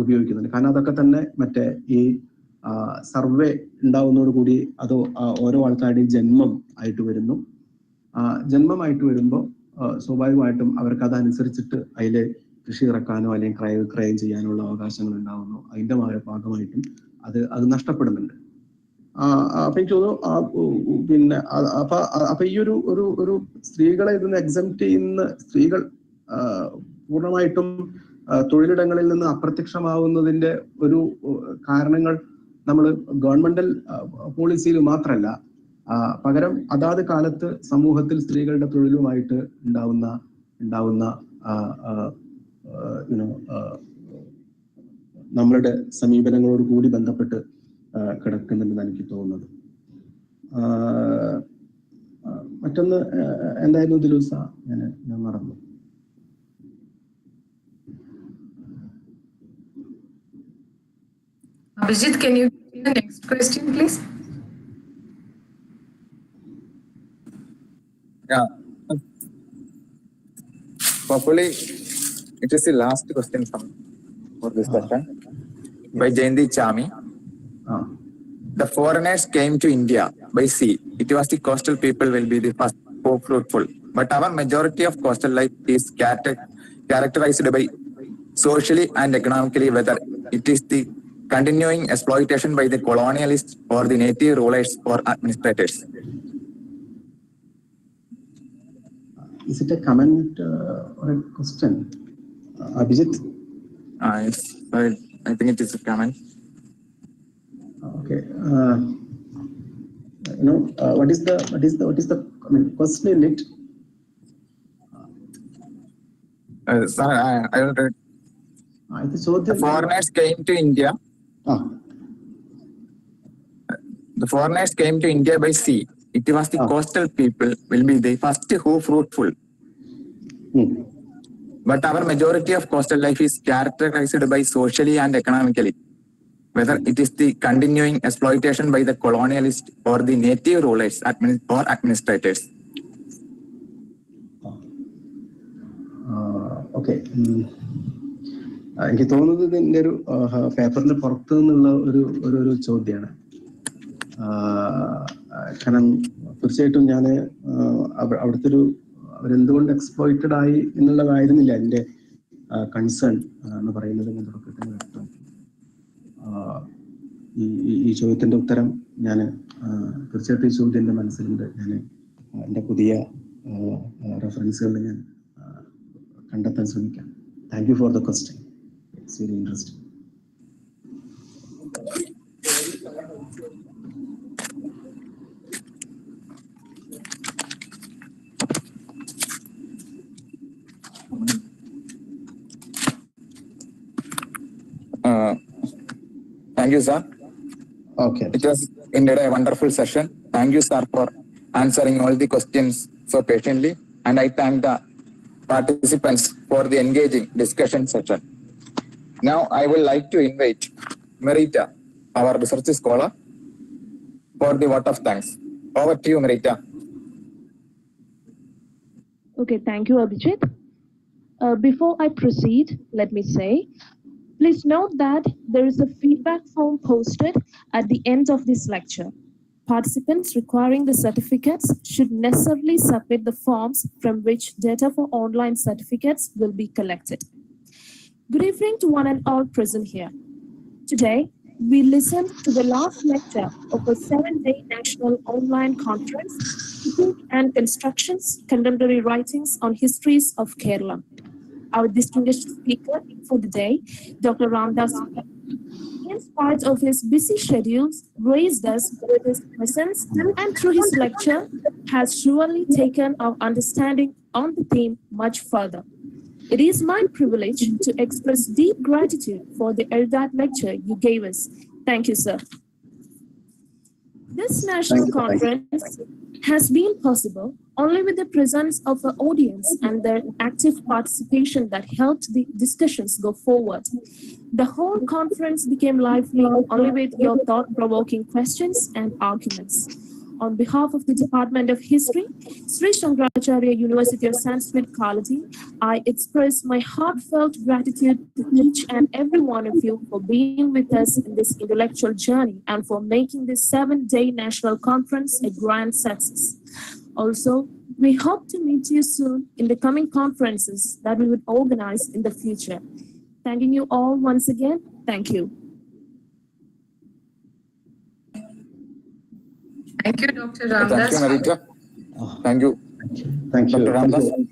ഉപയോഗിക്കുന്നുണ്ട്. കാരണം അതൊക്കെ തന്നെ മറ്റേ ഈ സർവേ ഉണ്ടാവുന്നതോടുകൂടി അത് ഓരോ ആൾക്കാരുടെയും ജന്മമായിട്ട് വരുമ്പോൾ സ്വാഭാവികമായിട്ടും അവർക്ക് അതനുസരിച്ചിട്ട് അതിൽ കൃഷി ഇറക്കാനോ അല്ലെങ്കിൽ ക്രയം ചെയ്യാനുള്ള അവകാശങ്ങൾ ഉണ്ടാവുന്നു. അതിന്റെ ഭാഗമായിട്ടും അത് നഷ്ടപ്പെടുന്നുണ്ട്. അപ്പൊ എനിക്ക് തോന്നുന്നു പിന്നെ അപ്പൊ ഈ ഒരു സ്ത്രീകളെ ഇതിന് എക്സംപ്റ്റ് ചെയ്യുന്ന സ്ത്രീകൾ പൂർണ്ണമായിട്ടും തൊഴിലിടങ്ങളിൽ നിന്ന് അപ്രത്യക്ഷമാവുന്നതിന്റെ ഒരു കാരണങ്ങൾ നമ്മൾ ഗവൺമെന്റൽ പോളിസിയിൽ മാത്രമല്ല, പകരം അതാത് കാലത്ത് സമൂഹത്തിൽ സ്ത്രീകളുടെ തൊഴിലുമായിട്ട് ഉണ്ടാവുന്ന നമ്മളുടെ സമീപനങ്ങളോട് കൂടി ബന്ധപ്പെട്ട് കിടക്കുന്നുണ്ടെന്ന് എനിക്ക് തോന്നുന്നത്. മറ്റൊന്ന് എന്തായിരുന്നു ദിലൂസ? ഞാൻ മറന്നു. Abhijit, can you give the next question, please? Yeah. Hopefully, it is the last question for this session by Jayanti Chami. The foreigners came to India by sea. It was the coastal people will be the first fruitful. But our majority of coastal life is characterized by socially and economically, whether it is the continuing exploitation by the colonialists or the native rulers or administrators. Is it a comment or a question, Abhijit? Yes, I think it is a comment. Okay. What is the question in it? Sir, I will read. The foreigners came to India. The foreigners came to India by sea. It was the coastal people will be the first who fruitful. But our majority of coastal life is characterized by socially and economically, whether it is the continuing exploitation by the colonialists or the native rulers or administrators. Okay. എനിക്ക് തോന്നുന്നത് ഇതിന്റെ ഒരു പേപ്പറിന്റെ പുറത്തു നിന്നുള്ള ഒരു ചോദ്യമാണ്. കാരണം തീർച്ചയായിട്ടും ഞാൻ അവിടുത്തെ അവരെന്തുകൊണ്ട് എക്സ്പ്ലോയിറ്റഡ് ആയി എന്നുള്ളതായിരുന്നില്ല എൻ്റെ കൺസേൺ എന്ന് പറയുന്നത്. ഞാൻ തുടക്കത്തിൽ വ്യക്തം ഈ ചോദ്യത്തിന്റെ ഉത്തരം ഞാൻ തീർച്ചയായിട്ടും ഈ ചോദ്യം എൻ്റെ മനസ്സിലുണ്ട്. ഞാൻ എൻ്റെ പുതിയ റെഫറൻസുകളിൽ ഞാൻ കണ്ടെത്താൻ ശ്രമിക്കാം. Thank you for the question. It's very interesting. Thank you, sir. Okay. It was indeed a wonderful session. Thank you, sir, for answering all the questions so patiently. And I thank the participants for the engaging discussion session. Now, I would like to invite Marita, our research scholar, for the vote of thanks. Over to you, Marita. Okay, thank you, Abhijit. Before I proceed, let me say, please note that there is a feedback form posted at the end of this lecture. Participants requiring the certificates should necessarily submit the forms from which data for online certificates will be collected. Good evening to one and all present here. Today, we listened to the last lecture of a 7-day national online conference, Critique and Constructions, Contemporary Writings on Histories of Keralam. Our distinguished speaker for the day, Dr. Ramdas, in spite of his busy schedules, graced us with his presence and through his lecture has surely taken our understanding on the theme much further. It is my privilege to express deep gratitude for the LDAT lecture you gave us. Thank you, sir. This national conference has been possible only with the presence of an audience and their active participation that helped the discussions go forward. The whole conference became lively only with your thought-provoking questions and arguments. On behalf of the Department of History, Sri Shankaracharya University of Sanskrit College, I express my heartfelt gratitude to each and every one of you for being with us in this intellectual journey and for making this 7-day national conference a grand success. Also, we hope to meet you soon in the coming conferences that we would organize in the future. Thanking you all once again. Thank you. Thank you, Dr. Thank Ramdas. you, Narita. Thank you. Thank you. Dr. Ramdas.